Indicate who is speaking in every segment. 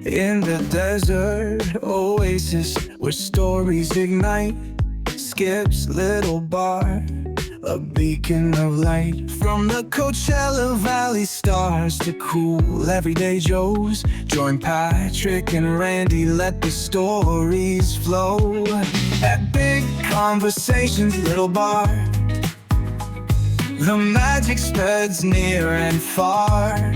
Speaker 1: In the desert oasis where stories ignite, Skip's little bar, a beacon of light. From the Coachella Valley stars to cool everyday Joes, join Patrick and Randy, let the stories flow. At Big Conversations Little Bar, the magic spreads near and far.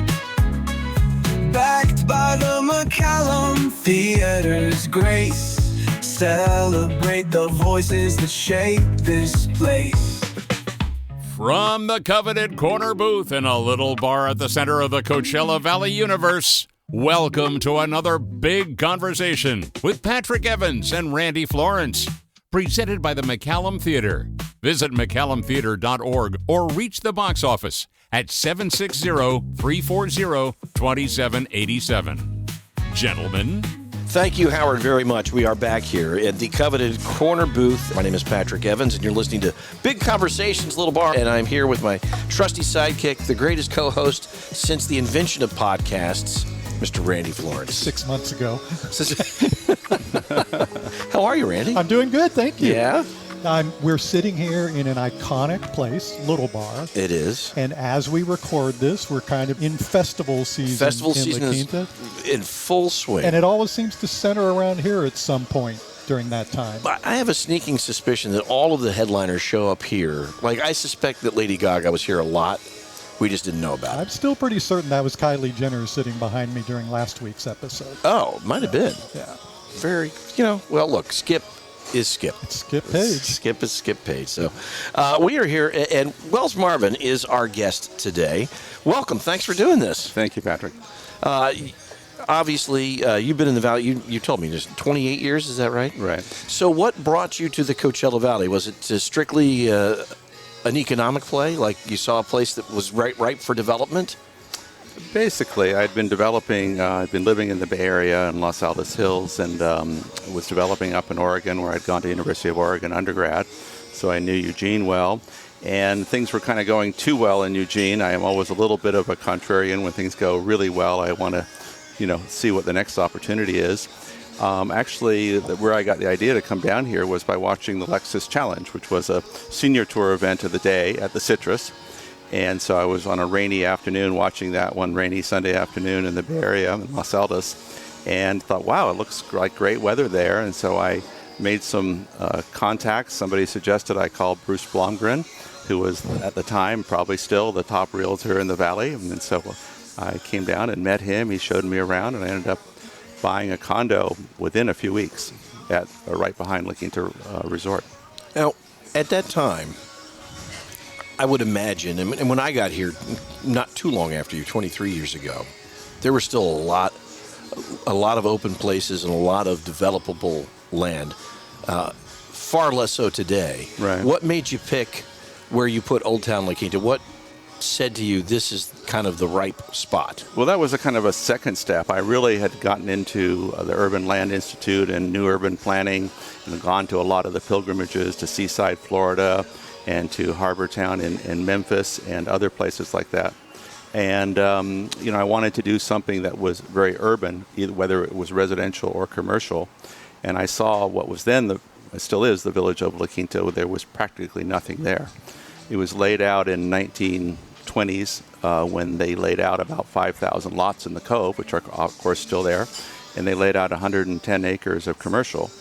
Speaker 1: Backed by the McCallum Theater's grace, celebrate the voices that shape this place.
Speaker 2: From the coveted corner booth in a little bar at the center of the Coachella Valley universe, welcome to another Big Conversation with Patrick Evans and Randy Florence, presented by the McCallum Theater. Visit McCallumTheater.org or reach the box office at 760-340-2787. Gentlemen.
Speaker 3: Thank you, Howard, very much. We are back here at the coveted corner booth. My name is Patrick Evans, and you're listening to Big Conversations Little Bar. And I'm here with my trusty sidekick, the greatest co-host since the invention of podcasts, Mr. Randy Florence.
Speaker 4: 6 months ago.
Speaker 3: How are you, Randy?
Speaker 4: I'm doing good, thank you.
Speaker 3: Yeah?
Speaker 4: We're sitting here in an iconic place, Little Bar.
Speaker 3: It is.
Speaker 4: And as we record this, we're kind of in festival season.
Speaker 3: Festival season
Speaker 4: La Quinta,
Speaker 3: is in full swing.
Speaker 4: and it always seems to center around here at some point during that time.
Speaker 3: I have a sneaking suspicion that all of the headliners show up here. Like, I suspect that Lady Gaga was here a lot. We just didn't know about it.
Speaker 4: I'm still pretty certain that was Kylie Jenner sitting behind me during last week's episode.
Speaker 3: Oh, might have been.
Speaker 4: Yeah.
Speaker 3: Very, well, look, Skip is Skip.
Speaker 4: It's Skip Page.
Speaker 3: Skip is Skip Page. So we are here, and Wells Marvin is our guest today. Welcome. Thanks for doing this.
Speaker 5: Thank you, Patrick.
Speaker 3: Obviously, you've been in the Valley, you told me, just 28 years, is that right?
Speaker 5: Right.
Speaker 3: So what brought you to the Coachella Valley? Was it strictly an economic play? Like you saw a place that was ripe for development?
Speaker 5: Basically, I'd been living in the Bay Area in Los Altos Hills, and was developing up in Oregon, where I'd gone to University of Oregon undergrad. So I knew Eugene well, and things were kind of going too well in Eugene. I am always a little bit of a contrarian. When things go really well, I want to, see what the next opportunity is. Actually, where I got the idea to come down here was by watching the Lexus Challenge, which was a senior tour event of the day at the Citrus. And so I was on a rainy afternoon watching that one rainy Sunday afternoon in the Bay Area in Los Altos, and thought, wow, it looks like great weather there. And so I made some contacts. Somebody suggested I call Bruce Blomgren, who was at the time probably still the top realtor in the Valley. And so I came down and met him. He showed me around, and I ended up buying a condo within a few weeks at right behind La Quinta Resort.
Speaker 3: Now, at that time, I would imagine, and when I got here not too long after you, 23 years ago, there were still a lot of open places and a lot of developable land. Far less so today.
Speaker 5: Right.
Speaker 3: What made you pick where you put Old Town La Quinta? What said to you this is kind of the ripe spot?
Speaker 5: Well, that was a kind of a second step. I really had gotten into the Urban Land Institute and new urban planning, and gone to a lot of the pilgrimages to Seaside, Florida, and to Harbor Town in Memphis and other places like that. And, I wanted to do something that was very urban, either whether it was residential or commercial. And I saw what was then, still is, the village of La Quinta. There was practically nothing there. It was laid out in 1920s when they laid out about 5,000 lots in the Cove, which are, of course, still there. And they laid out 110 acres of commercial.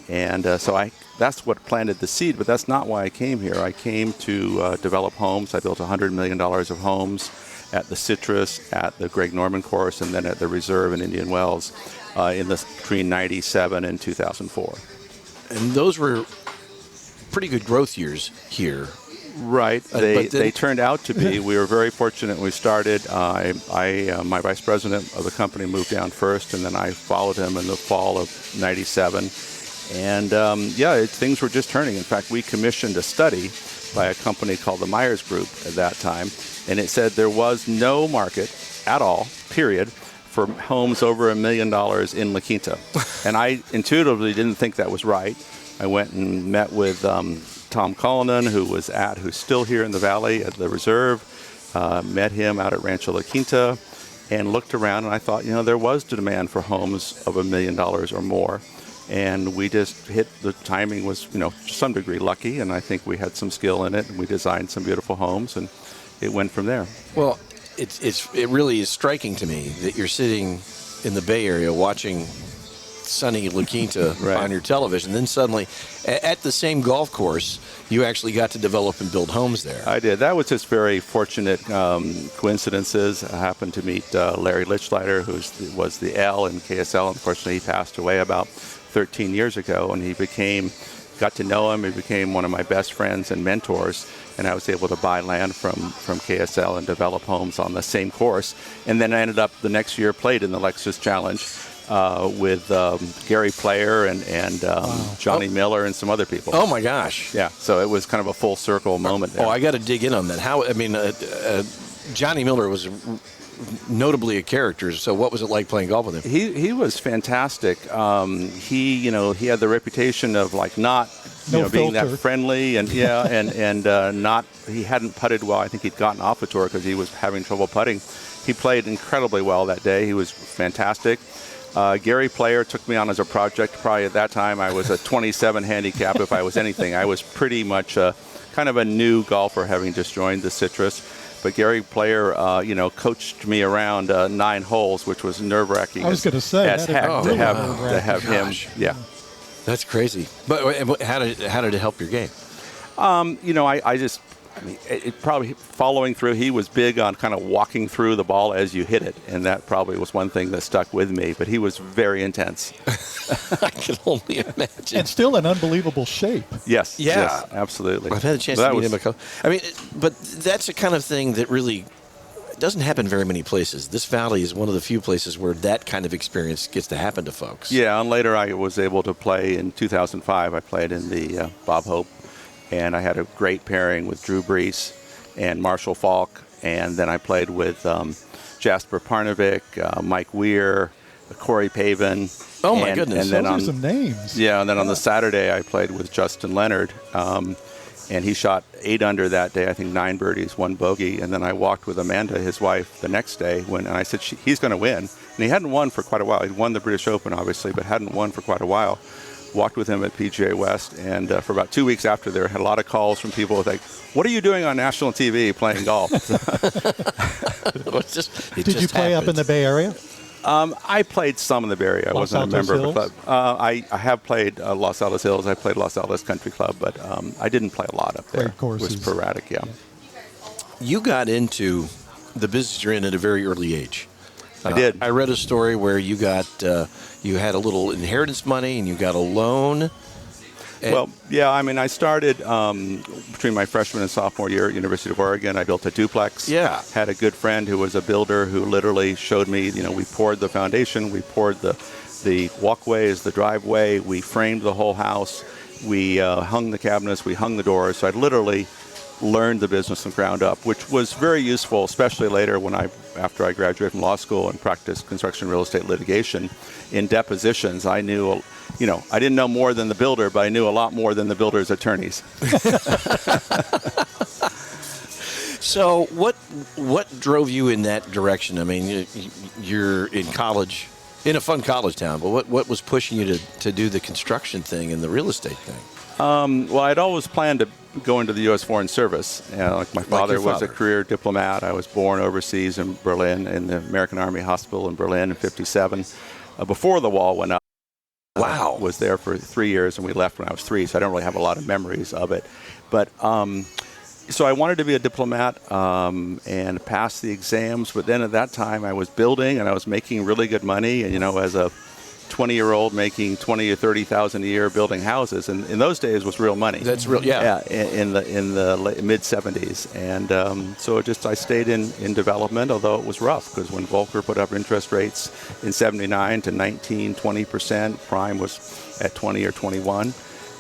Speaker 5: And so that's what planted the seed, but that's not why I came here. I came to develop homes. I built $100 million of homes at the Citrus, at the Greg Norman Course, and then at the Reserve in Indian Wells between 97 and 2004.
Speaker 3: And those were pretty good growth years here.
Speaker 5: Right. They turned out to be. We were very fortunate when we started. My vice president of the company moved down first, and then I followed him in the fall of 97. And things were just turning. In fact, we commissioned a study by a company called the Myers Group at that time, and it said there was no market at all, period, for homes over $1 million in La Quinta. And I intuitively didn't think that was right. I went and met with Tom Cullinan, who's still here in the Valley at the Reserve, met him out at Rancho La Quinta, and looked around, and I thought, there was demand for homes of $1 million or more. And we just hit, the timing was, to some degree lucky, and I think we had some skill in it, and we designed some beautiful homes, and it went from there.
Speaker 3: Well, it really is striking to me that you're sitting in the Bay Area watching sunny La Quinta
Speaker 5: Right.
Speaker 3: on your television. Then suddenly, at the same golf course, you actually got to develop and build homes there.
Speaker 5: I did. That was just very fortunate coincidences. I happened to meet Larry Lichleiter, who was the L in KSL. Unfortunately, he passed away about 13 years ago, and got to know him. He became one of my best friends and mentors, and I was able to buy land from KSL and develop homes on the same course. And then I ended up the next year played in the Lexus Challenge with Gary Player and Johnny Miller and some other people.
Speaker 3: Oh my gosh!
Speaker 5: Yeah, so it was kind of a full circle moment there.
Speaker 3: Oh, I got to dig in on that. Johnny Miller was notably a character. So what was it like playing golf with him?
Speaker 5: He was fantastic. He had the reputation of not being that friendly, and not, he hadn't putted well. I think he'd gotten off the tour because he was having trouble putting. He played incredibly well that day. He was fantastic. Gary Player took me on as a project. Probably at that time I was a 27 handicap. If I was anything, I was pretty much kind of a new golfer, having just joined the Citrus. But Gary Player, coached me around 9 holes, which was nerve-wracking.
Speaker 4: I was going to say
Speaker 5: as heck to have him. Yeah,
Speaker 3: that's crazy. But how did it help your game?
Speaker 5: It probably following through. He was big on kind of walking through the ball as you hit it, and that probably was one thing that stuck with me. But he was very intense.
Speaker 3: I can only imagine.
Speaker 4: And still in unbelievable shape.
Speaker 5: Yes.
Speaker 3: Yeah.
Speaker 5: Yes, absolutely.
Speaker 3: I've had a chance to meet him. But that's the kind of thing that really doesn't happen very many places. This valley is one of the few places where that kind of experience gets to happen to folks.
Speaker 5: Yeah, and later I was able to play in 2005. I played in the Bob Hope. And I had a great pairing with Drew Brees and Marshall Falk. And then I played with Jasper Parnevik, Mike Weir, Corey Pavin.
Speaker 3: Oh, my goodness.
Speaker 5: And then
Speaker 4: Those are some names.
Speaker 5: Yeah, and then on the Saturday I played with Justin Leonard. And he shot 8 under that day, I think 9 birdies, 1 bogey. And then I walked with Amanda, his wife, the next day. And I said, he's going to win. And he hadn't won for quite a while. He'd won the British Open, obviously, but hadn't won for quite a while. Walked with him at PGA West, and for about 2 weeks after, there had a lot of calls from people like, "What are you doing on national TV playing golf?"
Speaker 4: Did you play up in the Bay Area?
Speaker 5: I played some in the Bay Area. I wasn't a member of the club. I have played Los Altos Hills. I played Los Altos Country Club, but I didn't play a lot up there.
Speaker 4: Great courses.
Speaker 5: It was sporadic, yeah.
Speaker 3: You got into the business you're in at a very early age.
Speaker 5: I did.
Speaker 3: I read a story where you had a little inheritance money and you got a loan.
Speaker 5: Well, yeah, I started between my freshman and sophomore year at University of Oregon. I built a duplex.
Speaker 3: Yeah.
Speaker 5: Had a good friend who was a builder who literally showed me, we poured the foundation, we poured the walkways, the driveway, we framed the whole house, we hung the cabinets, we hung the doors. So I literally learned the business from the ground up, which was very useful, especially later after I graduated from law school and practiced construction real estate litigation. In depositions, I knew, I didn't know more than the builder, but I knew a lot more than the builder's attorneys.
Speaker 3: So what drove you in that direction? You're in college, in a fun college town, but what was pushing you to do the construction thing and the real estate thing?
Speaker 5: Well, I'd always planned to go into the U.S. Foreign Service. My father was a career diplomat. I was born overseas in Berlin, in the American Army Hospital in Berlin in '57. Before the wall went up.
Speaker 3: Wow.
Speaker 5: Was there for 3 years, and we left when I was 3, so I don't really have a lot of memories of it. But so I wanted to be a diplomat and pass the exams. But then at that time, I was building, and I was making really good money. And, as a 20-year-old making $20,000 or $30,000 a year building houses, and in those days was real money.
Speaker 3: That's real, yeah.
Speaker 5: Yeah, in the mid '70s, and so I stayed in development, although it was rough because when Volcker put up interest rates in '79 to 19-20%, prime was at 20 or 21.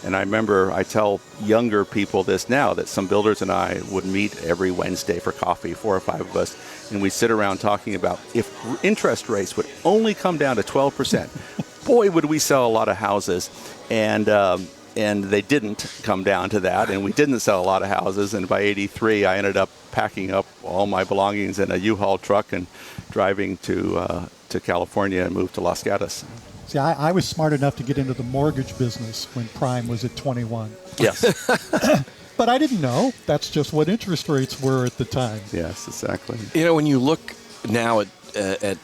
Speaker 5: And I remember, I tell younger people this now, that some builders and I would meet every Wednesday for coffee, 4 or 5 of us, and we'd sit around talking about if interest rates would only come down to 12%, boy, would we sell a lot of houses. And and they didn't come down to that, and we didn't sell a lot of houses. And by '83, I ended up packing up all my belongings in a U-Haul truck and driving to California and moved to Los Gatos.
Speaker 4: See, I was smart enough to get into the mortgage business when prime was at 21.
Speaker 5: Yes.
Speaker 4: But I didn't know. That's just what interest rates were at the time.
Speaker 5: Yes, exactly.
Speaker 3: You know, when you look now at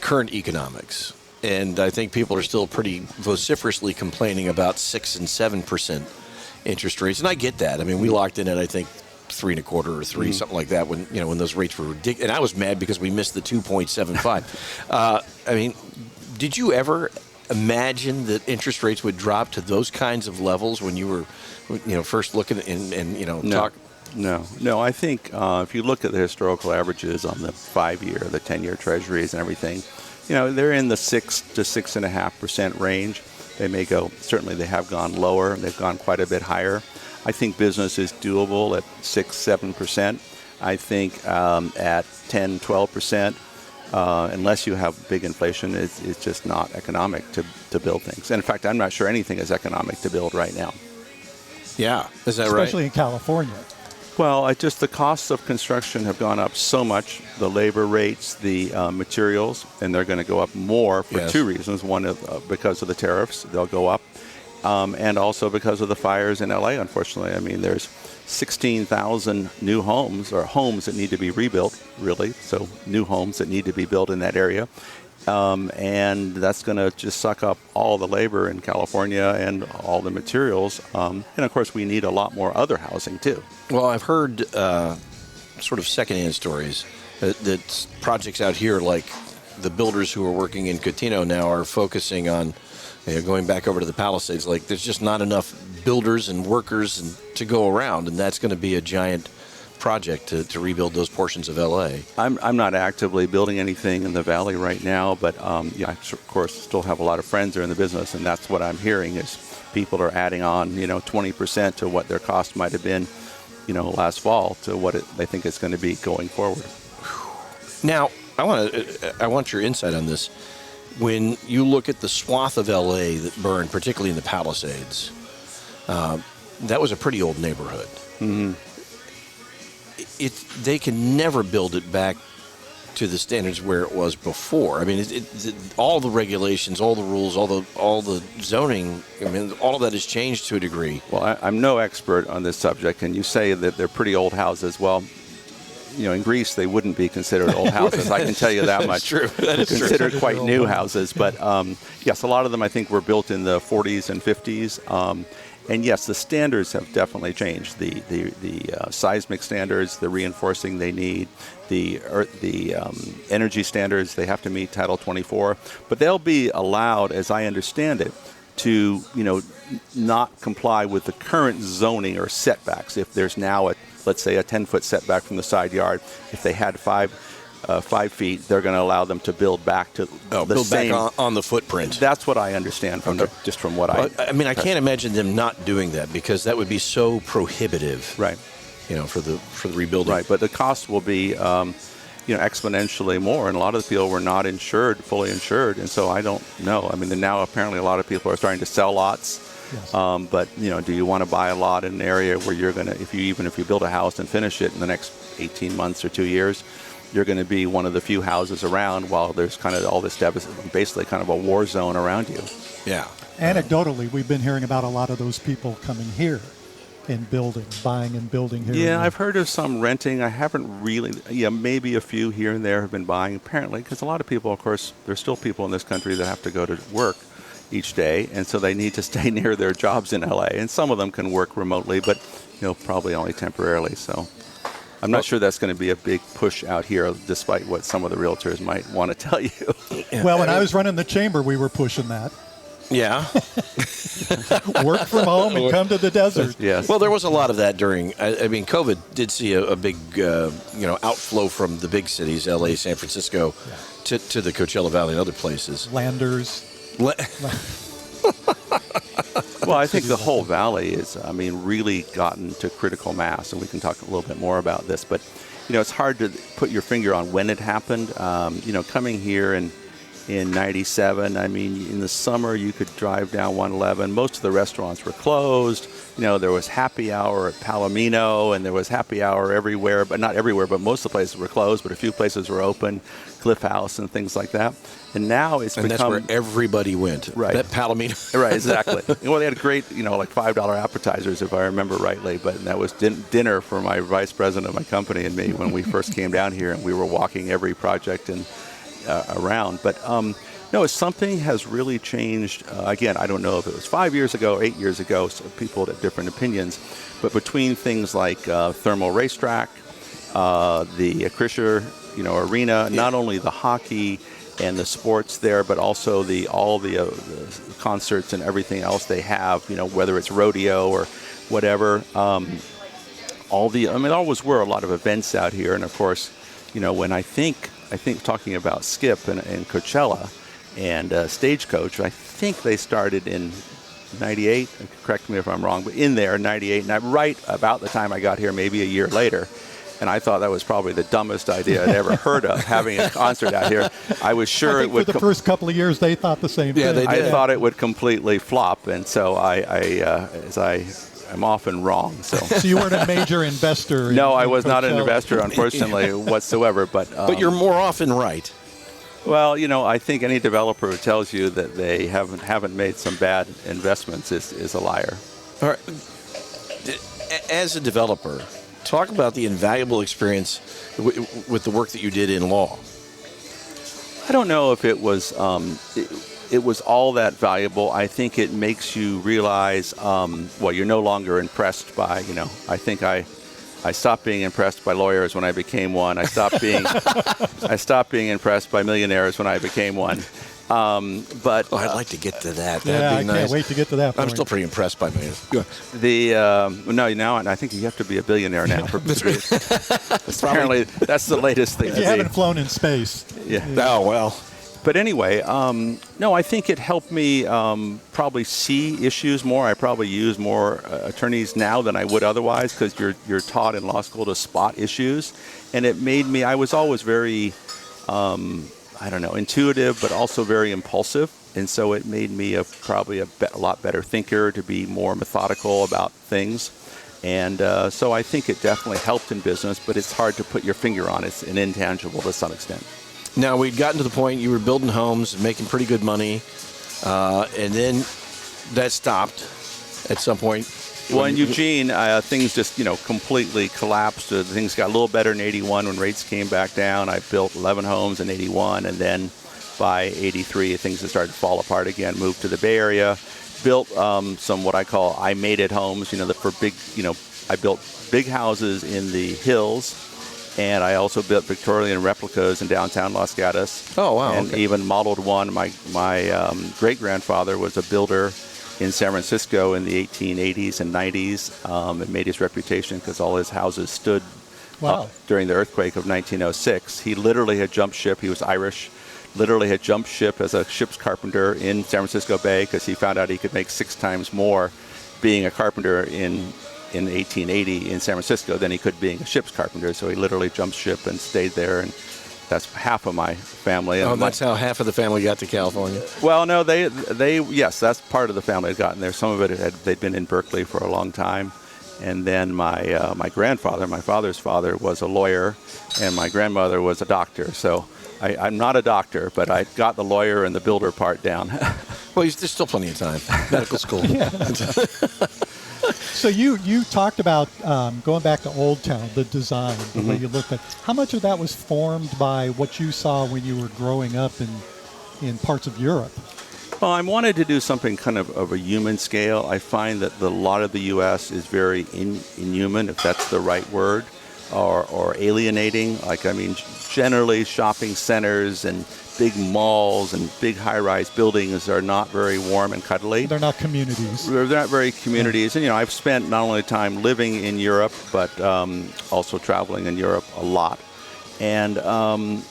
Speaker 3: current economics, and I think people are still pretty vociferously complaining about 6 and 7% interest rates, and I get that. I mean, we locked in at, I think, 3 1/4 or 3, something like that, when those rates were ridiculous. And I was mad because we missed the 2.75. I mean, did you ever imagine that interest rates would drop to those kinds of levels when you were, first looking and
Speaker 5: No.
Speaker 3: talk?
Speaker 5: No. I think if you look at the historical averages on the 5-year, the 10-year treasuries and everything, they're in the 6 to 6.5% range. They may go, certainly they have gone lower. They've gone quite a bit higher. I think business is doable at 6, 7%. I think at 10, 12%, unless you have big inflation, it's just not economic to build things. And in fact, I'm not sure anything is economic to build right now.
Speaker 3: Yeah, is that right?
Speaker 4: Especially in California.
Speaker 5: Well, the costs of construction have gone up so much, the labor rates, the materials, and they're going to go up more for
Speaker 3: Yes.
Speaker 5: 2 reasons. One, because of the tariffs, they'll go up, and also because of the fires in L.A., unfortunately. I mean, there's 16,000 new homes, or homes that need to be rebuilt, really, so new homes that need to be built in that area. And that's going to just suck up all the labor in California and all the materials. And, of course, we need a lot more other housing, too.
Speaker 3: Well, I've heard sort of secondhand stories that projects out here, like the builders who are working in Cotino now, are focusing on going back over to the Palisades. Like, there's just not enough builders and workers to go around, and that's going to be a giant project to rebuild those portions of L.A.
Speaker 5: I'm not actively building anything in the valley right now, but I, of course, still have a lot of friends that are in the business, and that's what I'm hearing is people are adding on, 20% to what their cost might have been, last fall to what they think it's going to be going forward.
Speaker 3: Now, I want your insight on this. When you look at the swath of L.A. that burned, particularly in the Palisades, that was a pretty old neighborhood.
Speaker 5: Mm-hmm.
Speaker 3: They can never build it back to the standards where it was before. I mean, all the regulations, all the rules, all the zoning. I mean, all of that has changed to a degree.
Speaker 5: Well, I'm no expert on this subject, and you say that they're pretty old houses. Well, in Greece they wouldn't be considered old houses. I can tell you that much.
Speaker 3: True. That is
Speaker 5: considered
Speaker 3: true.
Speaker 5: quite new houses, but yes, a lot of them I think were built in the 40s and 50s. And yes, the standards have definitely changed. The seismic standards, the reinforcing they need, the energy standards they have to meet, Title 24. But they'll be allowed, as I understand it, to not comply with the current zoning or setbacks. If there's now let's say a 10-foot setback from the side yard, if they had 5 feet, they're going to allow them to build back to the same.
Speaker 3: Back on the footprint.
Speaker 5: That's what I understand from just from what
Speaker 3: I mean, I can't imagine them not doing that, because that would be so prohibitive.
Speaker 5: Right.
Speaker 3: For the rebuilding.
Speaker 5: Right, but the cost will be, exponentially more, and a lot of the people were not fully insured, and so I don't know. I mean, now apparently a lot of people are starting to sell lots.
Speaker 4: Yes.
Speaker 5: But do you want to buy a lot in an area where you're going to, if you build a house and finish it in the next 18 months or 2 years, you're going to be one of the few houses around while there's kind of all this basically kind of a war zone around you.
Speaker 3: Yeah.
Speaker 4: Anecdotally, we've been hearing about a lot of those people coming here and buying and building here.
Speaker 5: Yeah, I've heard of some renting. I haven't really, maybe a few here and there have been buying, apparently, because a lot of people, of course, there's still people in this country that have to go to work each day, and so they need to stay near their jobs in LA, and some of them can work remotely, but probably only temporarily. So I'm not sure that's going to be a big push out here, despite what some of the realtors might want to tell you.
Speaker 4: Well, when I was running the chamber, we were pushing that.
Speaker 3: Yeah.
Speaker 4: Work from home and come to the desert.
Speaker 5: Yes.
Speaker 3: Well, there was a lot of that during, I mean, COVID did see a big, outflow from the big cities, LA, San Francisco, to the Coachella Valley and other places.
Speaker 4: Landers.
Speaker 5: Well, I think the whole valley is, really gotten to critical mass, and we can talk a little bit more about this, but, it's hard to put your finger on when it happened. Coming here and in 97. I mean, in the summer, you could drive down 111. Most of the restaurants were closed. There was happy hour at Palomino, and there was happy hour everywhere, but not everywhere, but most of the places were closed, but a few places were open, Cliff House and things like that. And now it's become...
Speaker 3: And that's where everybody went.
Speaker 5: Right.
Speaker 3: That Palomino.
Speaker 5: Right, exactly. Well, they had great, like $5 appetizers, if I remember rightly, but that was dinner for my vice president of my company and me when we first came down here, and we were walking every project and around. But no, something has really changed. Again, I don't know if it was 5 years ago, 8 years ago, so people had different opinions, but between things like thermal racetrack, the Acrisure, arena, not only the hockey and the sports there, but also all the concerts and everything else they have, whether it's rodeo or whatever. There always were a lot of events out here, and of course, when I think talking about Skip and Coachella and Stagecoach, I think they started in 98, correct me if I'm wrong, but in there, 98, and right about the time I got here, maybe a year later. And I thought that was probably the dumbest idea I'd ever heard of, having a concert out here. I was sure
Speaker 4: it would. For the first couple of years, they thought the same thing.
Speaker 3: They did.
Speaker 5: I thought it would completely flop, and so I'm often wrong.
Speaker 4: So you weren't a major investor?
Speaker 5: No, I was not an investor, unfortunately, whatsoever. But
Speaker 3: you're more often right.
Speaker 5: Well, I think any developer who tells you that they haven't made some bad investments is a liar.
Speaker 3: All right. As a developer, talk about the invaluable experience with the work that you did in law.
Speaker 5: I don't know if it was it was all that valuable. I think it makes you realize, you're no longer impressed by, I think I stopped being impressed by lawyers when I became one. I stopped being impressed by millionaires when I became one. I'd
Speaker 3: like to get to that.
Speaker 4: Yeah,
Speaker 3: That'd be nice.
Speaker 4: I can't wait to get to that point.
Speaker 3: I'm still pretty impressed by millions.
Speaker 5: Now I think you have to be a billionaire now. Apparently, that's the latest thing.
Speaker 4: You haven't flown in space.
Speaker 5: Yeah.
Speaker 3: Oh, well.
Speaker 5: But anyway, I think it helped me probably see issues more. I probably use more attorneys now than I would otherwise, because you're taught in law school to spot issues. And it made me, I was always very, intuitive, but also very impulsive. And so it made me probably a lot better thinker, to be more methodical about things. And so I think it definitely helped in business, but it's hard to put your finger on it. It's an intangible to some extent.
Speaker 3: Now, we'd gotten to the point you were building homes and making pretty good money, and then that stopped at some point.
Speaker 5: Well, in Eugene, things just, completely collapsed. Things got a little better in 81 when rates came back down. I built 11 homes in 81, and then by 83, things had started to fall apart again. Moved to the Bay Area, built some what I call I made it homes, for big, I built big houses in the hills. And I also built Victorian replicas in downtown Los Gatos.
Speaker 3: Oh, wow.
Speaker 5: And even modeled one. My great-grandfather was a builder in San Francisco in the 1880s and 90s. And made his reputation because all his houses stood up during the earthquake of 1906. He literally had jumped ship. He was Irish. Literally had jumped ship as a ship's carpenter in San Francisco Bay, because he found out he could make 6 times more being a carpenter in 1880 in San Francisco than he could being a ship's carpenter. So he literally jumped ship and stayed there, and that's half of my family.
Speaker 3: And that's how half of the family got to California?
Speaker 5: Well, no, yes, that's part of the family had gotten there. Some of it they'd been in Berkeley for a long time. And then my grandfather, my father's father, was a lawyer, and my grandmother was a doctor. So I'm not a doctor, but I got the lawyer and the builder part down.
Speaker 3: Well, there's still plenty of time. Medical school.
Speaker 4: So you talked about going back to Old Town, the design, the way you looked at. How much of that was formed by what you saw when you were growing up in parts of Europe?
Speaker 5: Well, I wanted to do something kind of a human scale. I find that a lot of the U.S. is very inhuman, if that's the right word, or alienating. Generally shopping centers and big malls and big high-rise buildings are not very warm and cuddly.
Speaker 4: They're not communities.
Speaker 5: They're not very communities. And, I've spent not only time living in Europe, but also traveling in Europe a lot. And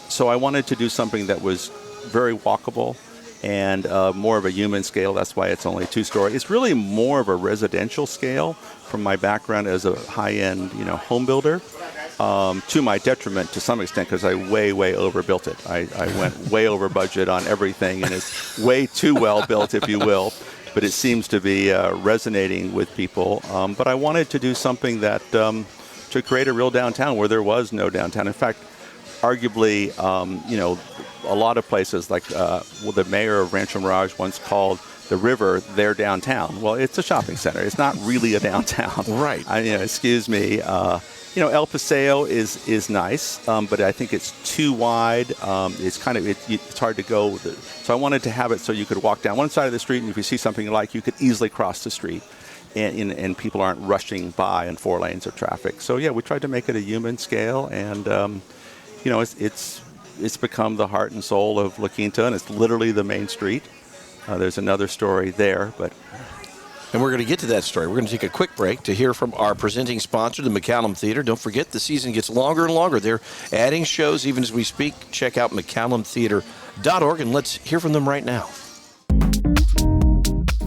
Speaker 5: so I wanted to do something that was very walkable and more of a human scale. That's why it's only 2-story. It's really more of a residential scale from my background as a high-end, home builder. to my detriment to some extent, because I way overbuilt it. I went way over budget on everything, and it's way too well built, if you will. But it seems to be resonating with people. But I wanted to do something that to create a real downtown where there was no downtown. In fact, arguably, a lot of places like the mayor of Rancho Mirage once called the river their downtown. Well, it's a shopping center. It's not really a downtown.
Speaker 3: Right.
Speaker 5: Excuse me. El Paseo is nice, but I think it's too wide. It's hard to go. So I wanted to have it so you could walk down one side of the street, and if you see something you like, you could easily cross the street, and people aren't rushing by in 4 lanes of traffic. So yeah, we tried to make it a human scale, and it's become the heart and soul of La Quinta, and it's literally the main street. There's another story there, but.
Speaker 3: And we're going to get to that story. We're going to take a quick break to hear from our presenting sponsor, the McCallum Theater. Don't forget, the season gets longer and longer. They're adding shows even as we speak. Check out McCallumtheater.org, and let's hear from them right now.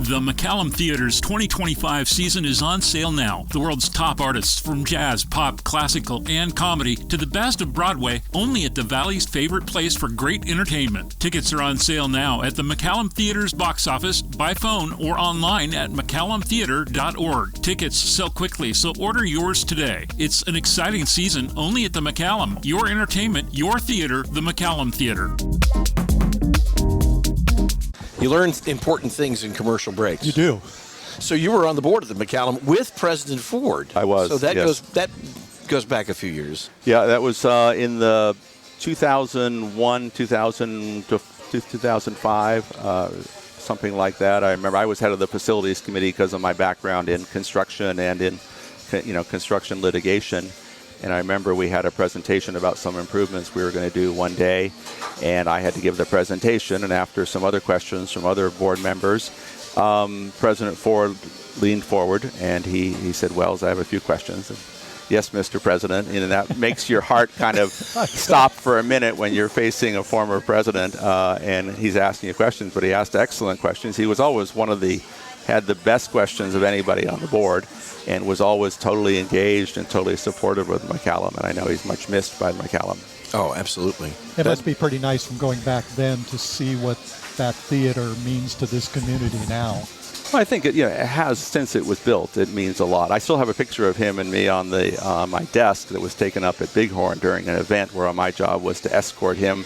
Speaker 6: The McCallum Theater's 2025 season is on sale now. The world's top artists from jazz, pop, classical, and comedy to the best of Broadway, only at the Valley's favorite place for great entertainment. Tickets are on sale now at the McCallum Theater's box office, by phone, or online at McCallumtheater.org. Tickets sell quickly, so order yours today. It's an exciting season only at the McCallum. Your entertainment, your theater, the McCallum Theater.
Speaker 3: You learn important things in commercial breaks.
Speaker 4: You do.
Speaker 3: So you were on the board of the McCallum with President Ford.
Speaker 5: I was.
Speaker 3: So that
Speaker 5: yes.
Speaker 3: goes back a few years.
Speaker 5: Yeah, that was in the 2001, 2000 to 2005, something like that. I remember I was head of the facilities committee because of my background in construction and in construction litigation. And I remember we had a presentation about some improvements we were going to do one day, and I had to give the presentation. And after some other questions from other board members, President Ford leaned forward and he said, "Wells, I have a few questions." And, "Yes, Mr. President." And that makes your heart kind of stop for a minute when you're facing a former president and he's asking you questions, but he asked excellent questions. He was always had the best questions of anybody on the board, and was always totally engaged and totally supportive of McCallum. And I know he's much missed by McCallum.
Speaker 3: Oh, absolutely.
Speaker 4: It must be pretty nice from going back then to see what that theater means to this community now.
Speaker 5: Well, I think it has, since it was built. It means a lot. I still have a picture of him and me on my desk that was taken up at Bighorn during an event where my job was to escort him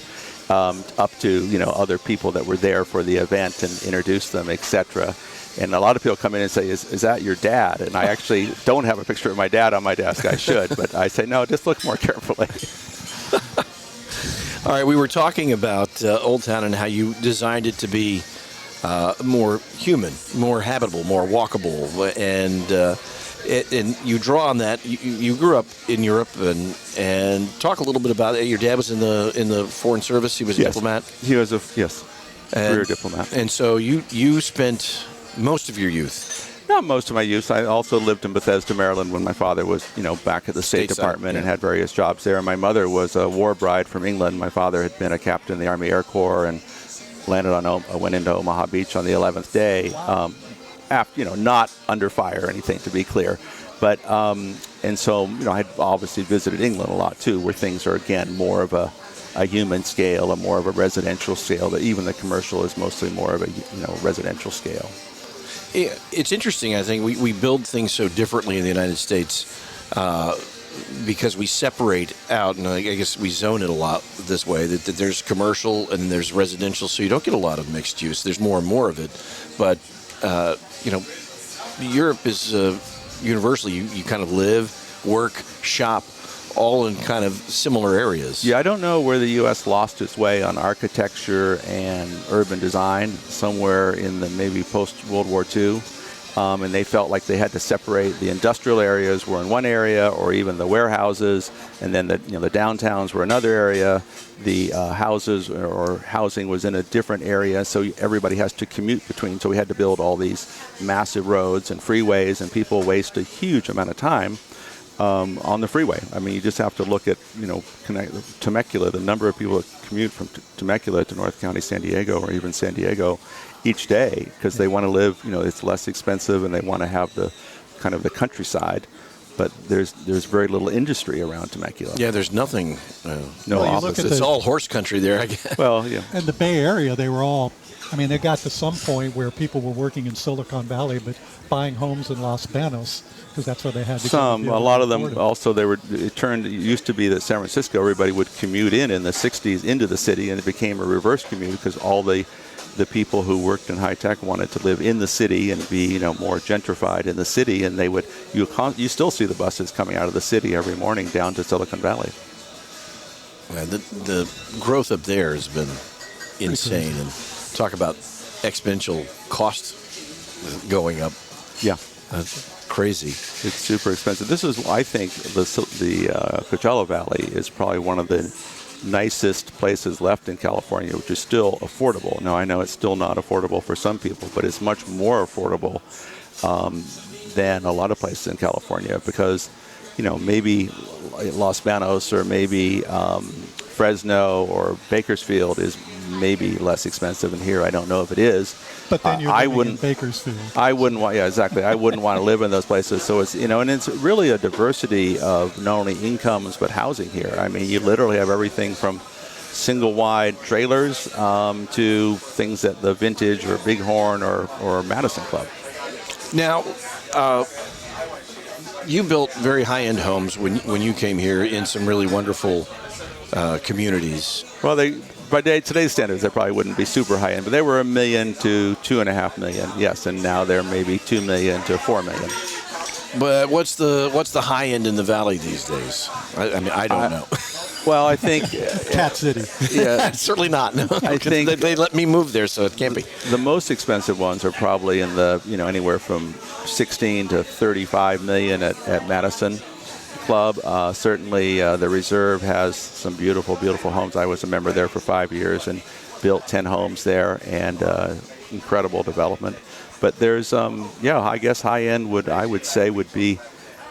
Speaker 5: up to other people that were there for the event and introduce them, etc. And a lot of people come in and say, is that your dad? And I actually don't have a picture of my dad on my desk. I should, but I say, no, just look more carefully.
Speaker 3: All right, we were talking about Old Town and how you designed it to be more human, more habitable, more walkable, and you draw on that. You grew up in Europe, and talk a little bit about it. Your dad was in the Foreign Service. He was a diplomat.
Speaker 5: He was career diplomat.
Speaker 3: And so you spent most of your youth.
Speaker 5: Not most of my youth. I also lived in Bethesda, Maryland when my father was, back at the State Department and had various jobs there. My mother was a war bride from England. My father had been a captain in the Army Air Corps and went into Omaha Beach on the 11th day.
Speaker 4: Wow.
Speaker 5: After, not under fire or anything, to be clear. But, and so, I'd obviously visited England a lot too, where things are, again, more of a human scale, more of a residential scale. That even the commercial is mostly more of a, residential scale.
Speaker 3: It's interesting, I think. We build things so differently in the United States because we separate out, and I guess we zone it a lot this way, that there's commercial and there's residential, so you don't get a lot of mixed use. There's more and more of it. But, Europe is universally, you kind of live, work, shop, all in kind of similar areas.
Speaker 5: Yeah, I don't know where the U.S. lost its way on architecture and urban design, somewhere in the maybe post-World War II. And they felt like they had to separate. The industrial areas were in one area, or even the warehouses, and then the downtowns were another area. The houses or housing was in a different area, so everybody has to commute between. So we had to build all these massive roads and freeways, and people waste a huge amount of time on the freeway. I mean, you just have to look at, Temecula, the number of people that commute from Temecula to North County, San Diego, or even San Diego each day, because they want to live, it's less expensive, and they want to have the kind of the countryside. but there's very little industry around Temecula.
Speaker 3: Yeah, there's nothing.
Speaker 5: No
Speaker 4: Well, you look
Speaker 5: offices.
Speaker 4: at
Speaker 3: It's
Speaker 4: the-
Speaker 3: all horse country there, I guess.
Speaker 5: Well, yeah.
Speaker 4: And the Bay Area, they were all, I mean, they got to some point where people were working in Silicon Valley, but buying homes in Los Banos, because that's where they had to go to be
Speaker 5: A
Speaker 4: able
Speaker 5: lot
Speaker 4: to
Speaker 5: of them
Speaker 4: afford it.
Speaker 5: also, it used to be that San Francisco, everybody would commute in the 60s into the city, and it became a reverse commute because all the people who worked in high tech wanted to live in the city and be, more gentrified in the city, and you still see the buses coming out of the city every morning down to Silicon Valley.
Speaker 3: Yeah, the growth up there has been insane, and talk about exponential cost going up.
Speaker 5: Yeah.
Speaker 3: That's crazy.
Speaker 5: It's super expensive. This is, I think, the Coachella Valley is probably one of the nicest places left in California, which is still affordable. Now, I know it's still not affordable for some people, but it's much more affordable than a lot of places in California because, maybe Los Banos or maybe Fresno or Bakersfield is maybe less expensive than here. I don't know if it is.
Speaker 4: But then you're living in Bakersfield.
Speaker 5: I wouldn't want, yeah, exactly. I wouldn't want to live in those places. So it's, and it's really a diversity of not only incomes, but housing here. I mean, you literally have everything from single wide trailers to things at the Vintage or Bighorn or Madison Club.
Speaker 3: Now, you built very high-end homes when you came here in some really wonderful communities.
Speaker 5: Well, by today's standards, they probably wouldn't be super high end, but they were $1 million to $2.5 million, yes, and now they're maybe $2 million to $4 million.
Speaker 3: But what's the high end in the valley these days? I mean, I don't know.
Speaker 5: Well, I think
Speaker 4: Cat City.
Speaker 3: Yeah, certainly not. No.
Speaker 5: I think
Speaker 3: they let me move there, so it can't be.
Speaker 5: The most expensive ones are probably in the anywhere from 16 to 35 million at Madison Club. Certainly, the Reserve has some beautiful, beautiful homes. I was a member there for 5 years and built 10 homes there, and incredible development. But there's, I guess high end I would say would be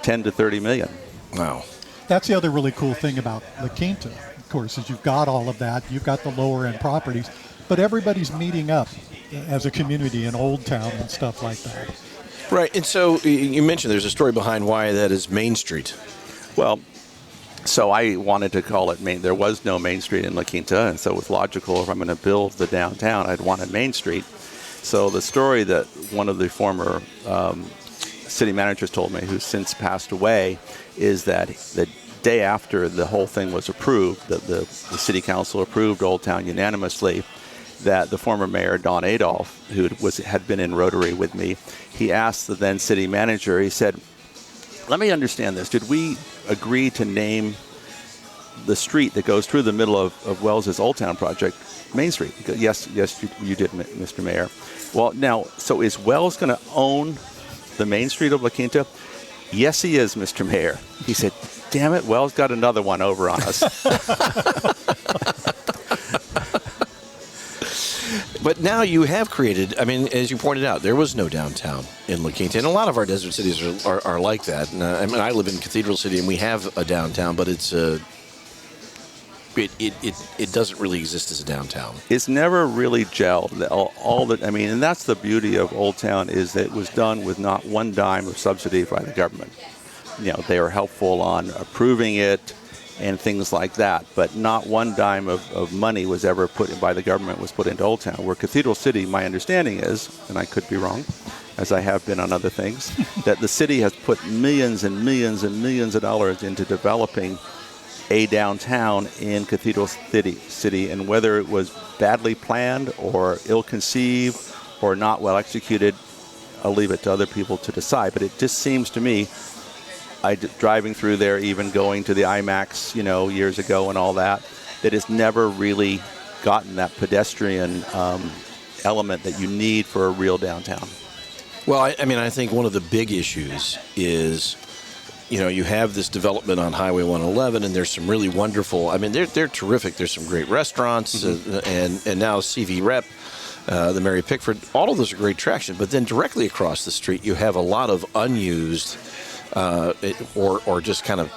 Speaker 5: 10 to 30 million.
Speaker 3: Wow.
Speaker 4: That's the other really cool thing about La Quinta, of course, is you've got all of that. You've got the lower end properties, but everybody's meeting up as a community in Old Town and stuff like that.
Speaker 3: Right, and so you mentioned there's a story behind why that is Main Street.
Speaker 5: Well, so I wanted to call it Main. There was no Main Street in La Quinta, and so it was logical if I'm going to build the downtown, I'd want a Main Street. So the story that one of the former city managers told me, who's since passed away, is that the day after the whole thing was approved, that the city council approved Old Town unanimously, that the former mayor, Don Adolph, who had been in Rotary with me, he asked the then city manager, he said, let me understand this. Did we agree to name the street that goes through the middle of Wells's Old Town project Main Street? He goes, yes, you did, Mr. Mayor. Well, now, so is Wells going to own the Main Street of La Quinta? Yes, he is, Mr. Mayor. He said, damn it, Wells got another one over on us.
Speaker 3: But now you have created, I mean, as you pointed out, there was no downtown in La Quinta, and a lot of our desert cities are like that. And, I mean, I live in Cathedral City, and we have a downtown, but it's it doesn't really exist as a downtown.
Speaker 5: It's never really gelled. And that's the beauty of Old Town, is that it was done with not one dime of subsidy by the government. They were helpful on approving it and things like that, but not one dime of money was ever put in by the government was put into Old Town. Where Cathedral City, my understanding is, and I could be wrong, as I have been on other things, that the city has put millions and millions and millions of dollars into developing a downtown in Cathedral City, and whether it was badly planned or ill-conceived or not well executed, I'll leave it to other people to decide. But it just seems to me, driving through there, even going to the IMAX, years ago and all that, that it's never really gotten that pedestrian element that you need for a real downtown.
Speaker 3: Well, I mean, I think one of the big issues is, you have this development on Highway 111, and there's some really wonderful, I mean, they're terrific. There's some great restaurants, and now CV Rep, the Mary Pickford, all of those are great traction. But then directly across the street, you have a lot of unused or just kind of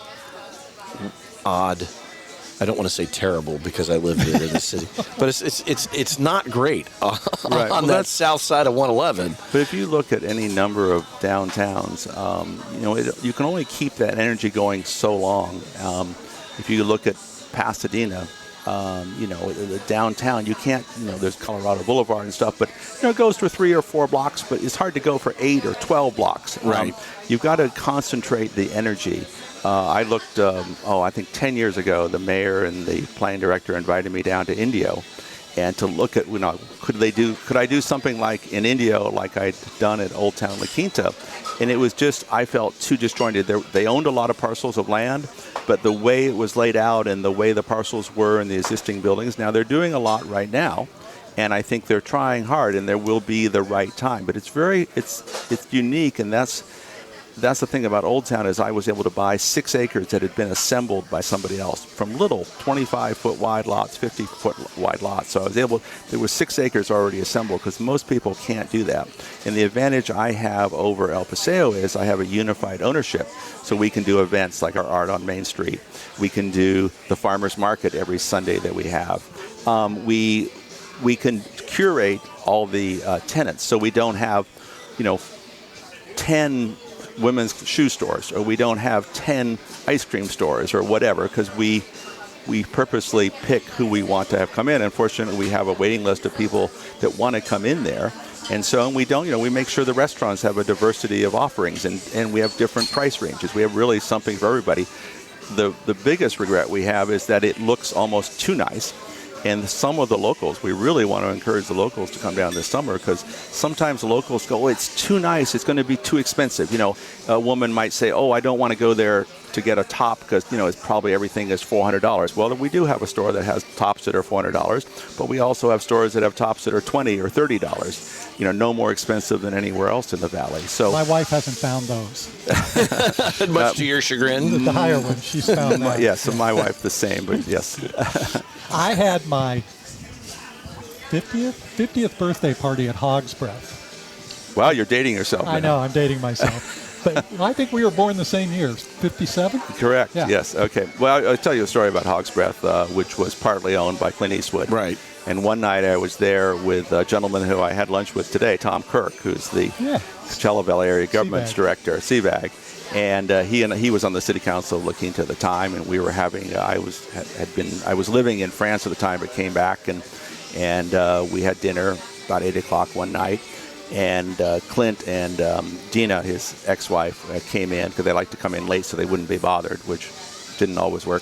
Speaker 3: odd I don't want to say terrible because I live in the city, but it's not great on that south side of 111.
Speaker 5: But if you look at any number of downtowns, you can only keep that energy going so long. If you look at Pasadena, the downtown, you can't, there's Colorado Boulevard and stuff, but, it goes for 3 or 4 blocks, but it's hard to go for 8 or 12 blocks.
Speaker 3: Right.
Speaker 5: You've got to concentrate the energy. I looked, I think 10 years ago, the mayor and the planning director invited me down to Indio and to look at, could I do something like in Indio, like I'd done at Old Town La Quinta? And it was just, I felt too disjointed. They owned a lot of parcels of land, but the way it was laid out and the way the parcels were in the existing buildings, now they're doing a lot right now, and I think they're trying hard, and there will be the right time. But it's unique, and that's the thing about Old Town is I was able to buy 6 acres that had been assembled by somebody else from little 25-foot wide lots, 50-foot wide lots. So there was 6 acres already assembled because most people can't do that. And the advantage I have over El Paseo is I have a unified ownership. So we can do events like our Art on Main Street. We can do the farmers market every Sunday that we have. We can curate all the tenants. So we don't have, 10 women's shoe stores, or we don't have 10 ice cream stores or whatever, because we purposely pick who we want to have come in. Unfortunately, we have a waiting list of people that want to come in there. And so we don't, we make sure the restaurants have a diversity of offerings, and we have different price ranges. We have really something for everybody. The biggest regret we have is that it looks almost too nice. And some of the locals, we really want to encourage the locals to come down this summer, because sometimes the locals go, it's too nice, it's going to be too expensive. A woman might say, I don't want to go there to get a top because, it's probably everything is $400. Well, we do have a store that has tops that are $400, but we also have stores that have tops that are $20 or $30. No more expensive than anywhere else in the valley. So
Speaker 4: my wife hasn't found those.
Speaker 3: Much to your chagrin.
Speaker 4: The higher one, she's found that.
Speaker 5: Yes, and my wife the same, but yes.
Speaker 4: I had my 50th birthday party at Hog's Breath.
Speaker 5: Wow, you're dating yourself.
Speaker 4: I know, I'm dating myself. But I think we were born the same year, 57?
Speaker 5: Correct,
Speaker 4: yeah.
Speaker 5: Yes, okay. Well, I'll tell you a story about Hog's Breath, which was partly owned by Clint Eastwood.
Speaker 3: Right.
Speaker 5: And one night I was there with a gentleman who I had lunch with today, Tom Kirk, who's the Coachella Valley Area Government's director, CVAG. And he was on the city council of La Quinta at the time, and we were having. I was living in France at the time, but came back, and we had dinner about 8:00 one night, and Clint and Dina, his ex-wife, came in because they like to come in late so they wouldn't be bothered, which didn't always work.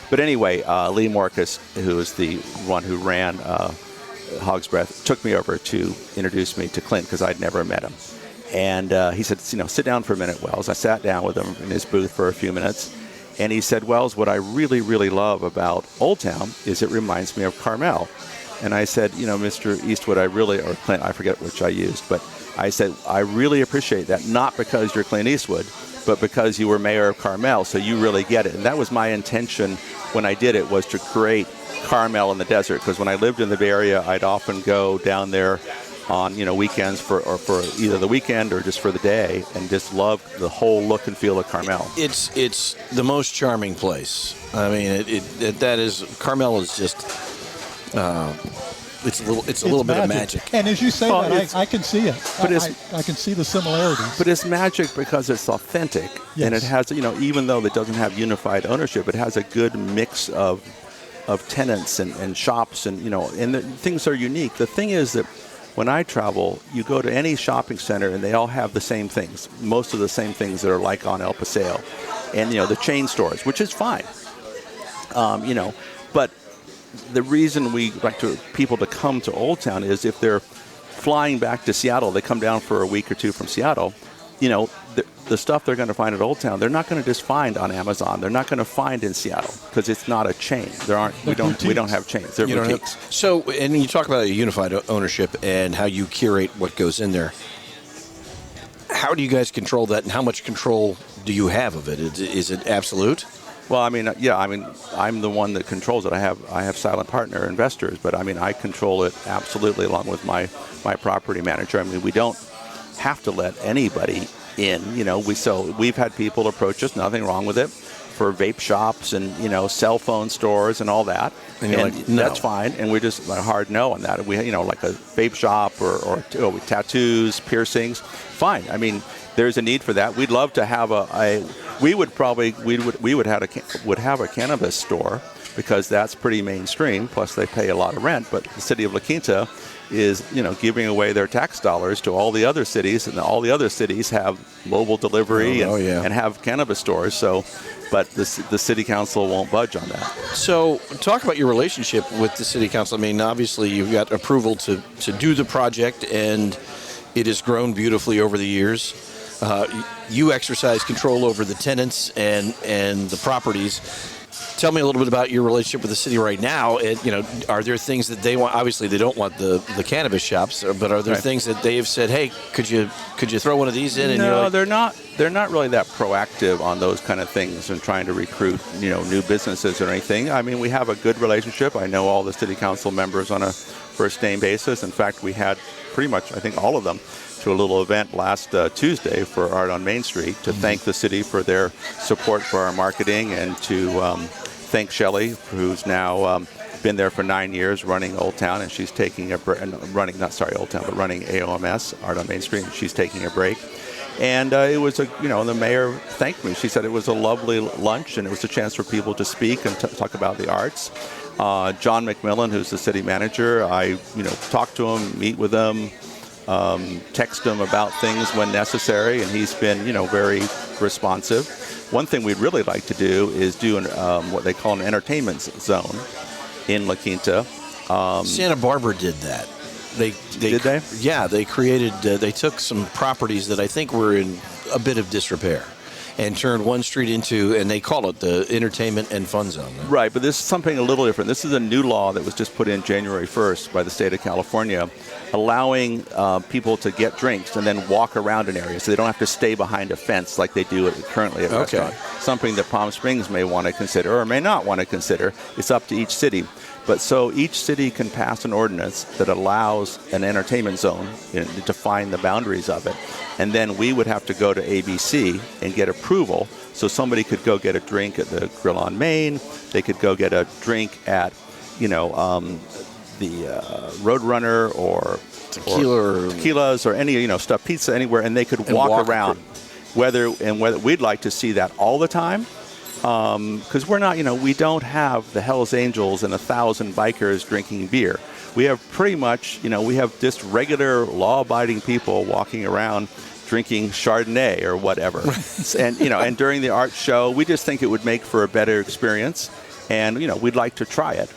Speaker 5: But anyway, Lee Morcus, who is the one who ran Hog's Breath, took me over to introduce me to Clint because I'd never met him. And he said, sit down for a minute, Wells. I sat down with him in his booth for a few minutes. And he said, Wells, what I really, really love about Old Town is it reminds me of Carmel. And I said, Mr. Eastwood, or Clint, I forget which I used, but I said, I really appreciate that, not because you're Clint Eastwood, but because you were mayor of Carmel, so you really get it. And that was my intention when I did it, was to create Carmel in the desert. Because when I lived in the Bay Area, I'd often go down there on weekends for either the weekend or just for the day, and just love the whole look and feel of Carmel.
Speaker 3: It's the most charming place. I mean, Carmel is just it's a little bit of magic.
Speaker 4: And as you say that, I can see it.
Speaker 5: But
Speaker 4: I can see the similarities.
Speaker 5: But it's magic because it's authentic, and it has even though it doesn't have unified ownership, it has a good mix of tenants and shops, and things are unique. The thing is that when I travel, you go to any shopping center and they all have the same things, most of the same things that are like on El Paseo, and the chain stores, which is fine, but the reason we like people to come to Old Town is if they're flying back to Seattle, they come down for a week or two from Seattle, the stuff they're going to find at Old Town, they're not going to just find on Amazon. They're not going to find in Seattle because it's not a chain. We don't have chains. They're boutiques.
Speaker 3: And you talk about a unified ownership and how you curate what goes in there. How do you guys control that, and how much control do you have of it? Is it absolute?
Speaker 5: Well, I'm the one that controls it. I have silent partner investors, but I control it absolutely along with my property manager. We don't have to let anybody in. We've had people approach us, nothing wrong with it, for vape shops and, cell phone stores and all that.
Speaker 3: And you're like, no.
Speaker 5: That's fine. And we're just a hard no on that. We, like a vape shop or tattoos, piercings, fine. I mean, there's a need for that. We'd love to have we would have a cannabis store, because that's pretty mainstream. Plus they pay a lot of rent. But the city of La Quinta is, giving away their tax dollars to all the other cities, and all the other cities have mobile delivery and have cannabis stores. So, but the city council won't budge on that.
Speaker 3: So talk about your relationship with the city council. I mean, obviously you've got approval to do the project, and it has grown beautifully over the years. You exercise control over the tenants and the properties. Tell me a little bit about your relationship with the city right now. Are there things that they want? Obviously, they don't want the cannabis shops, but are there things that they have said, "Hey, could you throw one of these in?" And
Speaker 5: no, they're not. They're not really that proactive on those kind of things and trying to recruit, new businesses or anything. I mean, we have a good relationship. I know all the city council members on a first name basis. In fact, we had pretty much, I think, all of them to a little event last Tuesday for Art on Main Street to thank the city for their support for our marketing, and to thank Shelley, who's now been there for 9 years running Old Town, and she's taking running AOMS, Art on Main Street, and she's taking a break. And it was the mayor thanked me. She said it was a lovely lunch, and it was a chance for people to speak and talk about the arts. John McMillan, who's the city manager, I talk to him, meet with him, text him about things when necessary, and he's been very responsive. One thing we'd really like to do is do what they call an entertainment zone in La Quinta.
Speaker 3: Santa Barbara did that.
Speaker 5: Did they?
Speaker 3: Yeah, they created. They took some properties that I think were in a bit of disrepair, and turned one street into, and they call it the entertainment and fun zone.
Speaker 5: Right, but this is something a little different. This is a new law that was just put in January 1st by the state of California, allowing people to get drinks and then walk around an area, so they don't have to stay behind a fence like they do currently at a restaurant. Something that Palm Springs may want to consider or may not want to consider. It's up to each city. But so each city can pass an ordinance that allows an entertainment zone, to define the boundaries of it. And then we would have to go to ABC and get approval. So somebody could go get a drink at the Grill on Main. They could go get a drink at, the Roadrunner or tequilas or any, stuff, pizza anywhere, and they could walk around. Whether we'd like to see that all the time. Because we're not, we don't have the Hells Angels and 1,000 bikers drinking beer. We have pretty much, we have just regular law-abiding people walking around drinking Chardonnay or whatever. And, and during the art show, we just think it would make for a better experience. And, we'd like to try it.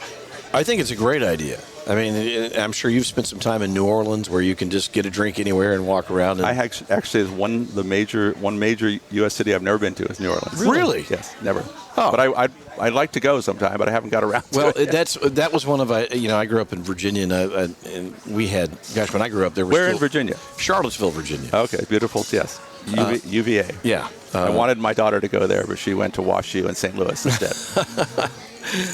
Speaker 3: I think it's a great idea. I mean, I'm sure you've spent some time in New Orleans where you can just get a drink anywhere and walk around. And
Speaker 5: I actually is one major U.S. city I've never been to is New Orleans.
Speaker 3: Really?
Speaker 5: Yes, never.
Speaker 3: Oh.
Speaker 5: But I'd like to go sometime, but I haven't got around to it yet.
Speaker 3: That was one of I grew up in Virginia, and we had, when I grew up there was
Speaker 5: Where in Virginia?
Speaker 3: Charlottesville, Virginia.
Speaker 5: Okay, beautiful. Yes, UVA.
Speaker 3: Yeah.
Speaker 5: I wanted my daughter to go there, but she went to WashU in St. Louis instead.